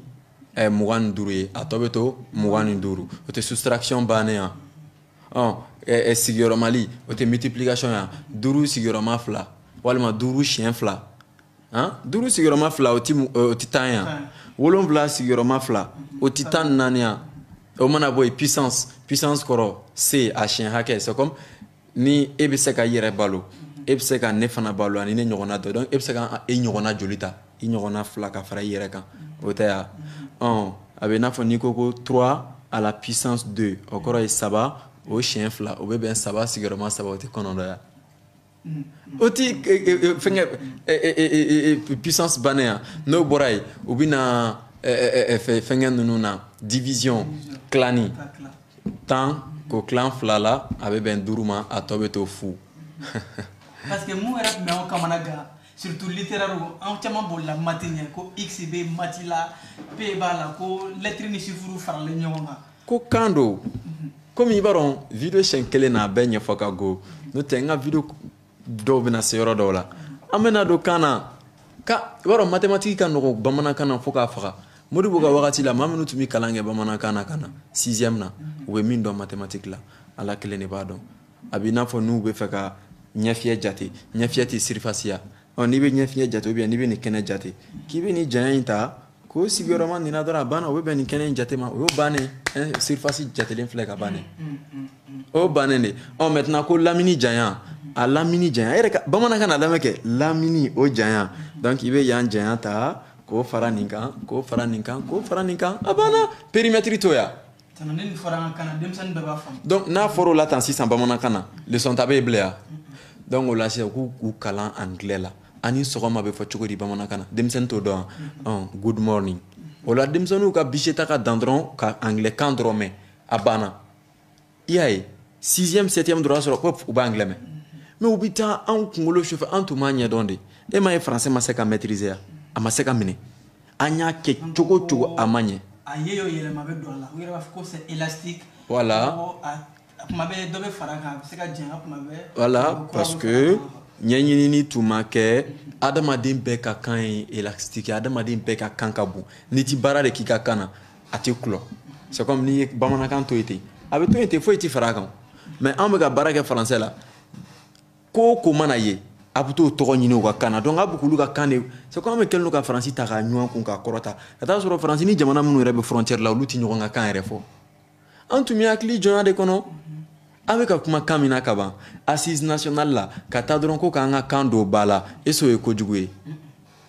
25 ye a tɔ bɛ to 25 o tɛ soustraction bannen ya sigiyɔrɔmali o tɛ multiplication ya 5 sigiyɔrɔma 2 walima 5 siɲɛ 2 5 sigiyɔrɔma 2 o tɛ 10 ya 7 sigiyɔrɔma 2 o tɛ 14 ya o mana bɔ yen puissance kɔrɔ c a siɲɛ hakɛ c'est comme ni e bɛ se ka i yɛrɛ balo e bɛ se ka ne fana balo ani ne ɲɔgɔnna dɔ donc e bɛ se ka e ɲɔgɔnna joli ta i ɲɔgɔnna 2 ka fara i yɛrɛ kan o tɛ ya a bɛ i n'a fɔ n'i ko ko 3 à la puissance 2 o kɔrɔ ye 3 o siɲɛ 2 o bɛ bɛn 3 sigiyɔrɔma 3 o tɛ 9 ya o tɛ fɛngɛ puissance bannen ya n'o bɔra yen u bɛ na fɛngɛ ninnu na division tilani 10 k'o tilan 2 la a bɛ bɛn 5 ma a tɔ bɛ to fu parce que mun yɛrɛ tun bɛ anw kamana gan surtout littéraire anw caman bolila mati ɲɛ ko x bɛ mati la p b'a la ko lettre ni chiffre faralen ɲɔgɔn kan ko kan don komi i b'a dɔn video siɲɛ 1 na a bɛɛ ɲɛfɔ ka go n'o tɛ n ka video dɔw bɛna se yɔrɔ dɔw la an bɛna don kan na ka i b'a dɔn mathématique ka nɔgɔ bamanankan na fo k'a faga Modibo ka wagati la maa minnu tun bɛ kalan kɛ bamanankan na ka na 6e na u bɛ min dɔn mathématique la ala kelen de b'a dɔn a b'i n'a fɔ n'u bɛ fɛ ka ɲɛfiyɛ jate ɲɛfiyɛ tɛ surface ya n'i bɛ ɲɛfiyɛ jate ou bien n'i bɛ nin kɛnɛ jate k'i bɛ nin janya in ta k'o sigiyɔrɔma nin na dɔrɔn a banna o bɛ bɛn nin kɛnɛ in jate ma o y'o bannen surface jatelen filɛ ka bannen o y'o bannen de maintenant ko lamini janya a lamini janya e yɛrɛ ka bamanankan na lamɛn kɛ lamini o janya donc i bɛ yan janya ta k'o fara nin kan k'o fara nin kan k'o fara nin kan a banna périmètre to ya donc n'a fɔra o la tan sisan bamanankan na leçon ta bɛ yen bilen ya donc o la sisan k'u kalan anglais la ani sɔgɔma bɛ fɔ cogo di bamanankan na denmisɛnnin t'o dɔn good morning o la denmisɛnninw ka bise ta ka dan dɔrɔn ka anglais kan dɔrɔn mɛn a banna i y'a ye 6e 7e dɔrɔn sɔrɔ ko u bɛ anglais mɛn mais u bɛ taa anw kunkolo sufɛ an tun b'a ɲɛdɔn de e m'a ye français ma se ka maîtriser ya a ma se ka minɛ an y'a kɛ cogo o cogo a ma ɲɛ a ye o yɛlɛma bɛ don a la u yɛrɛ b'a fɔ ko c'est élastique voilà kuma bɛ dɔ bɛ fara kan a bɛ se ka jɛn kuma bɛ voilà parce que ɲɛɲinini tun ma kɛ adamaden bɛɛ ka kan ye élastique adamaden bɛɛ ka kan ka bon n'i ti baara de k'i ka kan na a tɛ kulɔ c'est comme n'i ye bamanankan to yen ten a bɛ to yen ten foyi tɛ fara a kan mais an bɛ ka baara kɛ français la ko o ko mana ye a bɛ t'o tɔgɔ ɲini u ka kan na donc a bɛ k'olu ka kan de c'est comme an bɛ kɛlen don ka faransi ta k'a ɲɔgɔn kun k'a kɔrɔta ka taa sɔrɔ faransi ni jamana minnu yɛrɛ bɛ frontière la olu tɛ ɲɔgɔn ka kan yɛrɛ fɔ an tun bɛ hakili jɔnya de kɔnɔ an bɛ ka kuma kan min na ka ban assise nationale la ka taa dɔrɔn ko k'an ka kan don ba la est-ce que o ye kojugu ye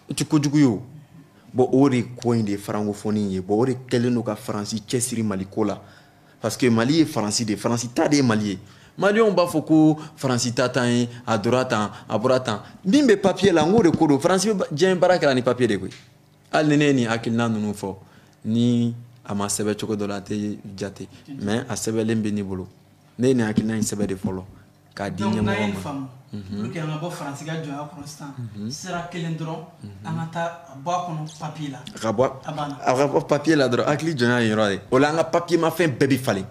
o tɛ kojugu ye o bon o de ko in de ye francophonie ye bon o de kɛlen don ka faransi cɛsiri mali ko la parce que mali ye faransi de ye faransi ta de ye mali ye maliyɛnw b'a fɔ ko faransi ta tan ye a donna tan a bɔra tan min bɛ papier la n k'o de ko don faransi bɛ diɲɛ baara kɛra ni papier de koyi hali ni ne ye nin hakilina ninnu fɔ ni a ma sɛbɛn cogo dɔ la a tɛ jate mais a sɛbɛnlen bɛ ne bolo ne ye nin hakilina in sɛbɛn de fɔlɔ k'a di ɲɛmɔgɔ ma pour que an ka bɔ faransi ka jɔnya kɔnɔ sisan sira kelen dɔrɔn an ka taa bɔ a kɔnɔ papier la a ka bɔ papier la dɔrɔn hakili jɔnya ye yɔrɔ de o la an ka papier mafɛn bɛɛ bɛ falen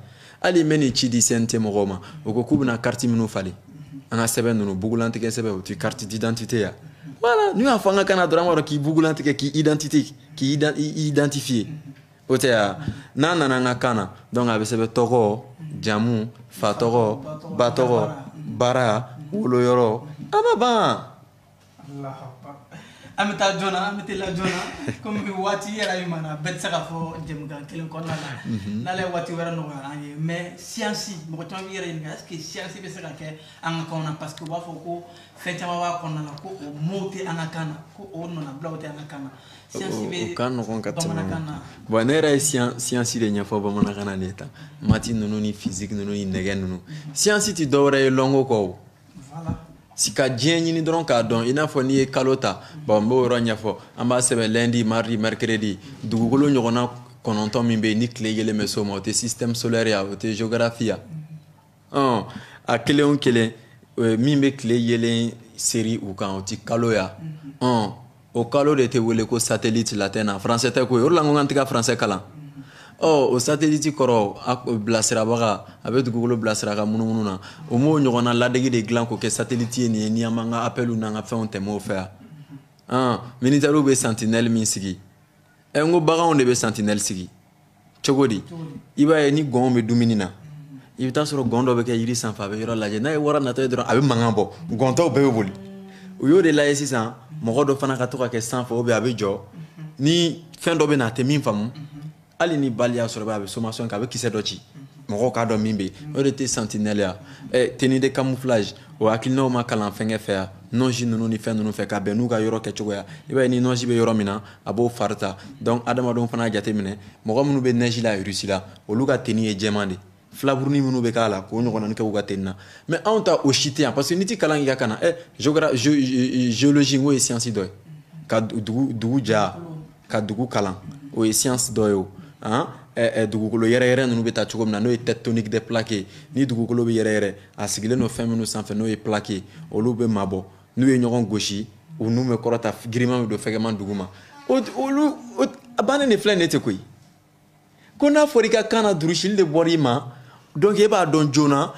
hali mɛ nin ci di CNT mɔgɔw ma o ko k'u bɛna carte minnu falen an ka sɛbɛn ninnu bugulantigɛ sɛbɛn o tɛ carte d'identité ya voilà n'u y'a fɔ an ka kan na dɔrɔn an b'a dɔn k'i bugulantigɛ k'i identifier o tɛ ya n'a nana an ka kan na donc a bɛ sɛbɛn tɔgɔ jamu fa tɔgɔ ba tɔgɔ baara woloyɔrɔ a ma ban an bɛ taa joona an bɛ teliya joona komi waati yɛrɛ ye mana bɛɛ tɛ se k'a fɔ jɛmukan kelen kɔnɔna la n'ala ye waati wɛrɛ nɔgɔyara an ye mais science mɔgɔ caman bɛ yɛrɛ ɲininka est ce que science bɛ se ka kɛ an ka kanw na parce que u b'a fɔ ko fɛn caman b'a kɔnɔna la ko o mots tɛ an ka kan na ko o nɔnabilaw tɛ an ka kan na science bɛ bamanankan na bon ne yɛrɛ ye science de ɲɛfɔ bamanankan na de tan mati ninnu ni physique ninnu ni nɛgɛ ninnu science tɛ dɔwɛrɛ ye lɔngo kɔ o si ka diɲɛ ɲini dɔrɔn k'a dɔn i n'a fɔ n'i ye kalo ta bon n b'o yɔrɔ ɲɛfɔ an b'a sɛbɛn lundi mardi mercredi dugukolo ɲɔgɔnna kɔnɔntɔn min bɛ yen ni tile yelen bɛ s'o ma o tɛ système solaire ya o tɛ géographie ya a kelen o kelen min bɛ tile yelen seri u kan o tɛ kalo ya o kalo de tɛ wele ko satellite latin na français tɛ ko ye o de la n ko an tɛ ka français kalan o satellite kɔrɔ a bilasirabaga a bɛ dugukolo bilasira ka munumunu na o m'o ɲɔgɔnna ladege de dilan k'o kɛ satellite ye nin ye ni an b'an ka appelw n'an ka fɛnw tɛmɛ o fɛ yan militaires bɛ sentinelle min sigi n ko baganw de bɛ sentinelle sigi cogo di i b'a ye ni gɔnw bɛ dumuni na i bɛ taa sɔrɔ gɔn dɔ bɛ kɛ yiri sanfɛ a bɛ yɔrɔ lajɛ n'a ye wara natɔ ye dɔrɔn a bɛ mankan bɔ gɔntɔw bɛɛ bɛ boli u y'o de lajɛ sisan mɔgɔ dɔ fana ka to ka kɛ sanfɛ ou bien a bɛ jɔ ni fɛn dɔ bɛ na a tɛ min faamu hali ni bali y'a sɔrɔ a bɛ sommation kɛ a bɛ kisɛ dɔ ci mɔgɔw k'a dɔn min bɛ yen o de tɛ sentinelle ya tenue de camouflage o hakilinaw ma kalan fɛnkɛ fɛ yan nɔnsi ninnu ni fɛn ninnu fɛ ka bɛn n'u ka yɔrɔ kɛcogoya i b'a ye ni nɔnsi bɛ yɔrɔ min na a b'o fari ta donc adamadenw fana y'a jateminɛ mɔgɔ minnu bɛ neige la Russie la olu ka tenue ye jɛman de filaburunin minnu bɛ k'a la k'o ɲɔgɔnna kɛ u ka tenue na mais anw ta o si tɛ yan parce que n'i tɛ kalan k'i ka kan na géologie n k'o ye science dɔ ye ka dugu ja ka dugu kalan o ye science dɔ ye o dugukolo yɛrɛyɛrɛ ninnu bɛ taa cogo min na n'o ye tectonique des plaques ni dugukolo bɛ yɛrɛyɛrɛ a sigilen don fɛn minnu sanfɛ n'o ye plaque olu bɛ mabɔ n'u ye ɲɔgɔn gosi u n'u bɛ kɔrɔta giriman bɛ don fɛgɛman duguma olu a bannen de filɛ nin tɛ koyi ko n'a fɔra i ka kan na durusili de bɔra i ma donc e b'a dɔn joona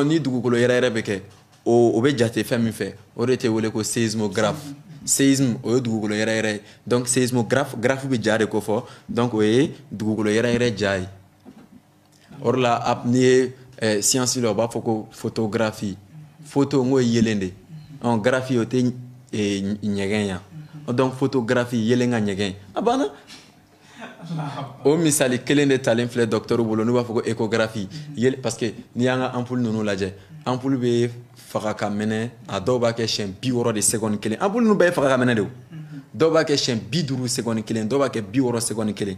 ni dugukolo yɛrɛyɛrɛ bɛ kɛ o bɛ jate fɛn min fɛ o de tɛ wele ko séismographe séisme o ye dugukolo yɛrɛyɛrɛ ye donc séismographe graphe bɛ ja de ko fɔ donc o ye dugukolo yɛrɛyɛrɛ ja ye o de la n'i ye science la u b'a fɔ ko photographie photo n k'o ye yelen de graphie o tɛ ɲɛgɛn yan donc photographie yelen ka ɲɛgɛn a banna o misali kelen de talen filɛ docteur bolo n'u b'a fɔ ko échographie parce que n'i y'an ka ampoule ninnu lajɛ ampoule bɛ faga ka mɛnɛ a dɔw b'a kɛ siɲɛ 60 de seconde kelen ampoule ninnu bɛɛ ye faga ka mɛnɛ de o dɔw b'a kɛ siɲɛ 50 seconde kelen dɔw b'a kɛ 60 seconde kelen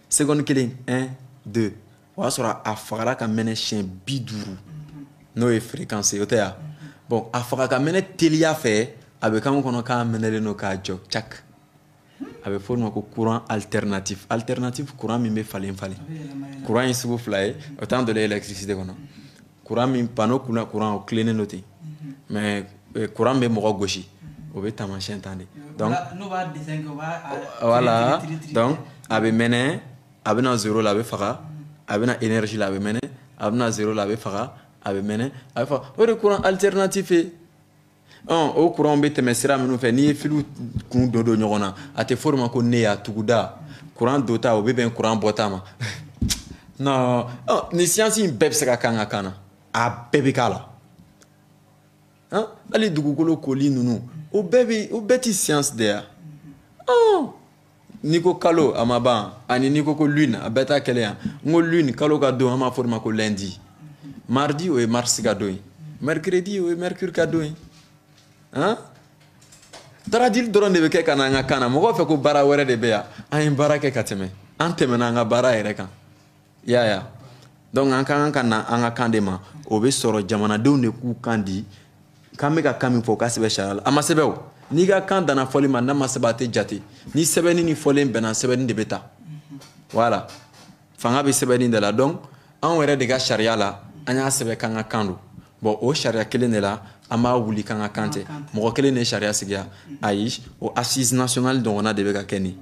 seconde kelen 1 2 o y'a sɔrɔ a fagara ka mɛnɛ siɲɛ 50 n'o ye fréquence ye o tɛ yan bon a faga ka mɛnɛ teliya fɛ a bɛ k'anw kɔnɔ k'a mɛnɛlen don k'a jɔ cak a bɛ fɔ o ma ko courant alternatif courant min bɛ falen falen courant ye sugu fila ye o t'an dɔ la électricité kɔnɔ courant min panneau kunna courant o tilennen don ten mais courant bɛ mɔgɔ gosi o bɛ taamasiyɛn tan de donc voilà donc a bɛ mɛnɛ a bɛna zéro la a bɛ faga a bɛna énergie la a bɛ mɛnɛ a bɛna zéro la a bɛ faga a bɛ mɛnɛ a bɛ faga o de courant alternatif ye o courant bɛ tɛmɛ sira minnu fɛ n'i ye filiw kun don ɲɔgɔn na a tɛ fɔ o ma ko neya tuguda courant dota o bɛ bɛn courant bɔta ma non ni science in bɛɛ bɛ se ka k'an ka kan na a bɛɛ bɛ k'a la hali dugukolo koli ninnu o bɛɛ tɛ science de ya n'i ko kalo a ma ban ani n'i ko lune a bɛɛ t'a kɛlɛ yan n ko lune kalo ka don an b'a fɔ o ma ko lundi mardi o ye mars ka don ye mercredi o ye mercure ka don ye taradili dɔrɔn de bɛ kɛ ka na an ka kan na mɔgɔw fɛ ko baara wɛrɛ de bɛ yan an ye baara kɛ ka tɛmɛ an tɛmɛna an ka baara yɛrɛ kan i y'a ye donc an ka kan ka na an ka kan de ma o bɛ sɔrɔ jamanadenw de k'u kan di k'an bɛ ka kan min fɔ k'a sɛbɛn sariya la a ma sɛbɛn o n'i ka kan danna fɔli ma n'a ma sɛbɛn a tɛ jate ni sɛbɛnni ni fɔlen bɛnna sɛbɛnni de bɛ taa voilà fanga bɛ sɛbɛnni de la donc anw yɛrɛ de ka sariya la an y'a sɛbɛn k'an ka kan don bon o sariya kelen de la an b'a wuli k'an ka kan tɛ mɔgɔ kelen de ye sariya sigiya ayi o assise nationale dɔgɔnna de bɛ ka kɛ nin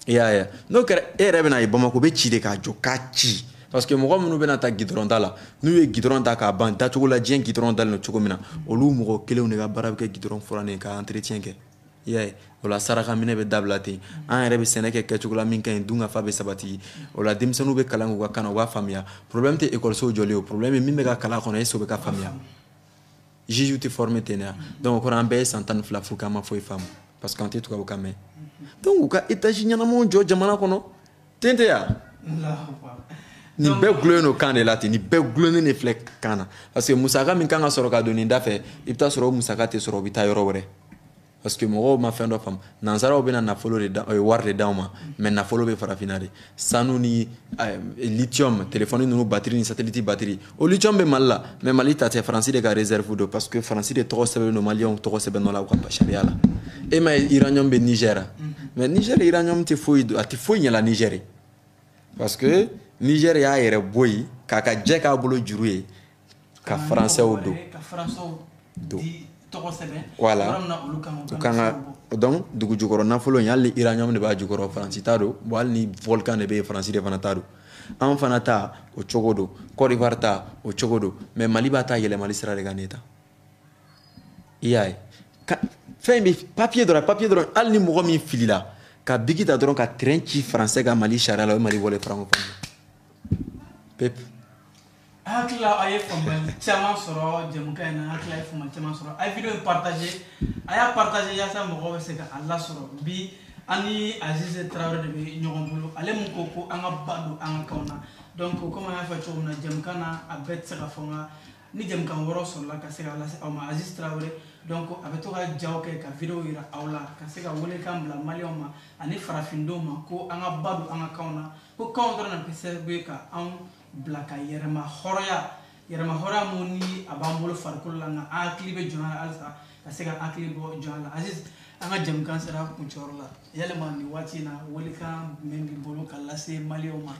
i y'a ye n'o kɛra e yɛrɛ bɛna ye Bamako bɛ ci de k'a jɔ k'a ci parce que mɔgɔ minnu bɛna taa gidɔrɔn da la n'u ye gidɔrɔn ta k'a ban dacogo la diɲɛ gidɔrɔn dalen don cogo min na olu mɔgɔ kelenw de ka baara bɛ kɛ gidɔrɔn furannen ka entretien kɛ i y'a ye o la saraka minɛ bɛ dabila ten an yɛrɛ bɛ sɛnɛ kɛ kɛcogo la min ka ɲi dun ka fa bɛ sabati o la denmisɛnninw bɛ kalan k'u ka kan na u b'a faamuya problème tɛ ekɔlisow jɔlen o problème ye min bɛ ka kalan kɔnɔ est-ce que o bɛ ka faamuya juge tɛ formé ten ya donc o kɔrɔ an bɛɛ ye san 12 furu k'an ma foyi faamu parce que an tɛ tubabu kan mɛn donc u ka étage ɲɛnamaw jɔ jamana kɔnɔ ten tɛ ya nin bɛɛ gulonnen don kan de la ten nin bɛɛ gulonnen de filɛ kan na parce que musaka min kan ka sɔrɔ ka don nin da fɛ i bɛ taa sɔrɔ o musaka tɛ sɔrɔ o bɛ taa yɔrɔ wɛrɛ parce que mɔgɔw ma fɛn dɔ faamu nansaraw bɛna nafolo de wari de d'anw ma mais nafolo bɛ farafinna de sanu ni lithium téléphone ninnu batterie ni satellite batterie o lithium bɛ Mali la mais Mali ta tɛ Faransi de ka réserve don parce que Faransi de tɔgɔ sɛbɛnnen don maliyɛnw tɔgɔ sɛbɛn dɔ la u ka sariya la e ma ye uranium bɛ Niger mais Niger uranium tɛ foyi a tɛ foyi ɲɛla Niger parce que Niger y'a yɛrɛ bɔ yen k'a ka jɛ k'a bolo juru ye ka français don voilà u kan ka donc dugu jukɔrɔ nafolo in hali ni uranium de b'a jukɔrɔ Faransi t'a don bon hali ni volcan de bɛ yen Faransi de fana t'a don an fana ta o cogo don Côte d'Ivoire ta o cogo don mais Mali b'a ta yɛlɛmali sira de kan ne ta i y'a ye fɛn bɛ papier dɔrɔn hali ni mɔgɔ min filila ka bigi ta dɔrɔn ka terrain ci français ka Mali sariya la o ye Mali bɔlen francophone pep hakila a ye faamuyali caman sɔrɔ jamukan in na hakila a ye faamuyali caman sɔrɔ a ye video in partager a y'a partager yaasa mɔgɔw bɛ se ka a lasɔrɔ bi ani Aziz Traoré de bɛ ɲɔgɔn bolo ale mun ko an ka ba don an ka kanw na donc comme an y'a fɔ cogo min na jamukan na a bɛɛ tɛ se ka fɔ nka ni jamukan wɛrɛw sɔrɔla ka se ka lase aw ma Aziz Traoré donc a bɛ to ka jaw kɛ ka video yira aw la ka se ka welekan bila maliyɛnw ma ani farafindenw ma ko an ka ba don an ka kanw na ko kanw dɔrɔn na kɛ sababu ye ka anw bila ka yɛrɛma hɔrɔnya mun ni a b'an bolo farikolo la nka an hakili bɛ jɔn a la halisa ka se ka hakili bɔ jɔn a la Aziz an ka jamukan sera kuncɛyɔrɔ la yalima nin waati in na welekan jumɛn b'i bolo ka lase maliyɛnw ma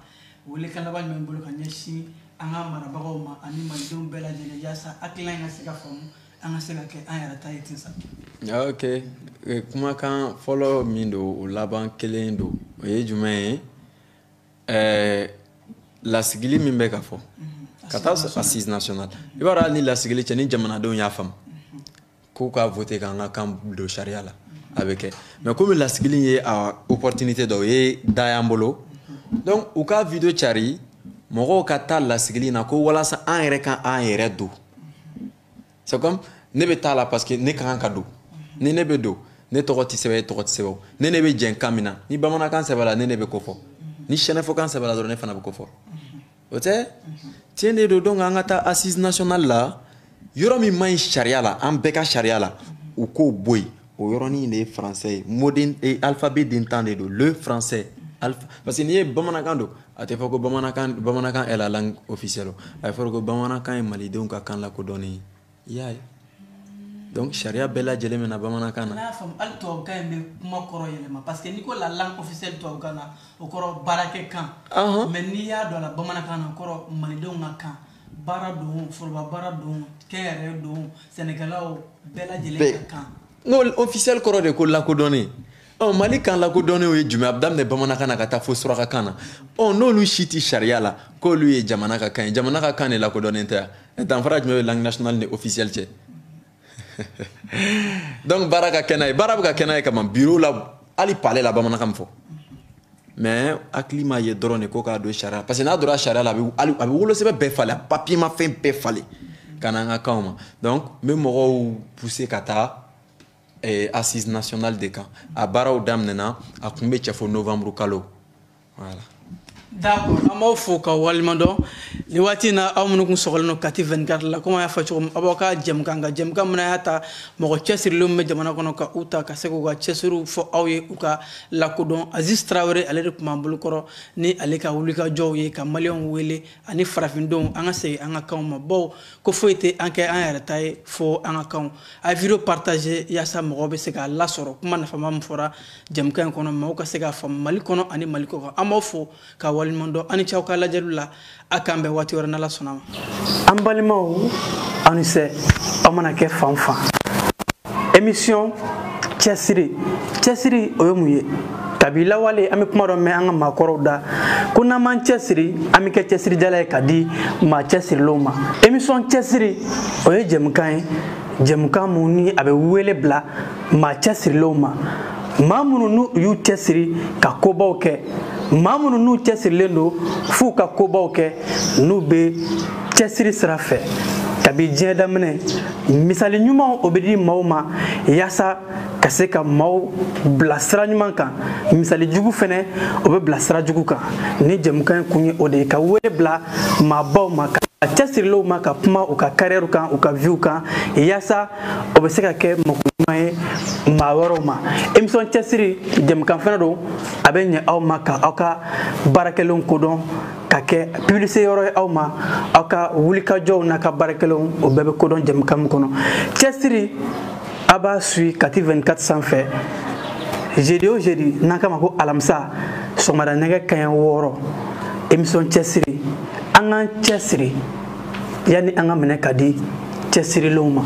welekan laban jumɛn b'i bolo ka ɲɛsin an ka marabagaw ma ani malidenw bɛɛ lajɛlen yaasa hakilina in ka se ka faamu an ka se ka kɛ an yɛrɛ ta ye ten sa. ok kumakan fɔlɔ min don o laban kelen don o ye jumɛn ye lasigili min bɛ ka fɔ ka taa assise nationale i b'a dɔn hali ni lasigili cɛ ni jamanadenw y'a faamu k'u ka voter k'an ka kan don sariya la a bɛ kɛ mais komi lasigili ye a opportunité dɔ o ye da y'an bolo donc u ka video cari mɔgɔw ka taa lasigili na ko walasa an yɛrɛ ka an yɛrɛ don c'est comme ne bɛ taa la parce que ne ka kan ka don ni ne bɛ don ne tɔgɔ tɛ sɛbɛn e tɔgɔ tɛ sɛbɛn ne bɛ jɛn kan min na ni bamanankan sɛbɛnna ne bɛ ko fɔ ni sɛnɛfɔkan sɛbɛnna dɔrɔn ne fana bɛ ko fɔ o tɛ tiɲɛ de don donc an ka taa assise nationale la yɔrɔ min man ɲi sariya la an bɛɛ ka sariya la u k'o bɔ yen o yɔrɔnin de ye français ye moderne alphabet den temps de don le français parce que n'i ye bamanankan don a tɛ fɔ ko bamanankan est la langue officielle a bɛ fɔ ko bamanankan ye malidenw ka kan lakodɔnnen ye i y'a ye donc sariya bɛɛ lajɛlen bɛ na bamanankan na. n'a y'a faamu hali tubabukan in bɛ kuma kɔrɔ yɛlɛma parce que n'i ko la langue officielle tubabukan na o kɔrɔ baarakɛ kan mais n'i y'a dɔn a la bamanankan na o kɔrɔ malidenw ka kan baara don foroba baara don kɛnyɛrɛye don sɛnɛkɛlaw bɛɛ lajɛlen ka kan. n'o officiel kɔrɔ de ko lakodɔnnen Mali kan lakodɔnnen ye jumɛn a bɛ daminɛ bamanankan na ka taa fo surakakan na n'olu si tɛ sariya la k'olu ye jamana ka kan ye jamana ka kan de lakodɔnnen tɛ yan danfara jumɛn bɛ langue nationale ni officielle cɛ donc baara ka kɛ n'a ye baara bɛ ka kɛ n'a ye kaban bureau la hali palais la bamanankan min fɔ mais hakili m'a ye dɔrɔn de ko k'a don sariya parce que n'a donna sariya la a bɛ wolosɛbɛn bɛɛ falen a papier ma fɛn bɛɛ falen ka na an ka kanw ma donc n bɛ mɔgɔw pousser ka taa assise nationale de kan a baaraw daminɛna a kun bɛ cɛ fo novembre kalo voilà. d'accord an b'aw fo ka walimadɔn nin waati in na aw minnu kun sɔgɔlen don kati 24 la komi an y'a fɔ cogo min aw b'aw ka jɛmukan kan jɛmukan min y'a ta mɔgɔ cɛsirilenw bɛ jamana kɔnɔ ka u ta ka se k'u ka cɛsiriw fɔ aw ye u ka lakodɔn Aziz Traoré ale de tun b'an bolo kɔrɔ ni ale ka wulikajɔw ye ka maliyɛnw wele ani farafindenw an ka segin an ka kanw ma bawo ko foyi tɛ an kɛ an yɛrɛ ta ye fo an ka kanw a ye video partager yaasa mɔgɔw bɛ se k'a lasɔrɔ kuma nafama min fɔra jɛmukan in kɔnɔ maaw ka se k'a faamu Mali kɔnɔ ani Mali kɔ kan an b'aw fo ka walimadɔn ani cɛw ka lajɛliw la a k'an bɛn waati wɛrɛ n'Ala sɔnna ma. An balimaw aw ni se aw mana kɛ fan fan émission cɛsiri o ye mun ye kabi lawale an bɛ kuma dɔ mɛn an ka maakɔrɔw da ko n'an m'an cɛsiri an bɛ kɛ cɛsirijala ye ka di maa cɛsirilenw ma émission cɛsiri o ye jɛmukan ye jɛmukan mun ni a bɛ wele bila maa cɛsirilenw ma maa minnu n'u y'u cɛsiri ka kobaw kɛ maa minnu n'u cɛsirilen don f'u ka kobaw kɛ n'u bɛ cɛsiri sira fɛ kabi diɲɛ daminɛ misali ɲumanw o bɛ di maaw ma yaasa ka se ka maaw bila sira ɲuman kan misali jugu fɛnɛ o bɛ bila sira jugu kan ni jɛmukan in kun ye o de ye ka wele bila maabaw ma ka cɛsirilenw ma ka kuma u ka carrière kan u ka vie kan yaasa o bɛ se ka kɛ mako ɲuman ye maa wɛrɛw ma émission cɛsiri jɛmukan fɛnɛ don a bɛ ɲɛ aw ma ka aw ka baarakɛlenw kodɔn ka kɛ publicité yɔrɔ ye aw ma aw ka wulikajɔw n'a ka baarakɛlenw o bɛɛ bɛ kodɔn jɛmukan min kɔnɔ cɛsiri a b'a suit kati 24 sanfɛ jeudi o jeudi n'an k'a ma ko alamisa sɔgɔmada nɛgɛ kaɲɛ 6 émission cɛsiri an k'an cɛsiri yanni an ka minɛ ka di cɛsirilenw ma.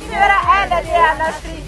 Libera ela de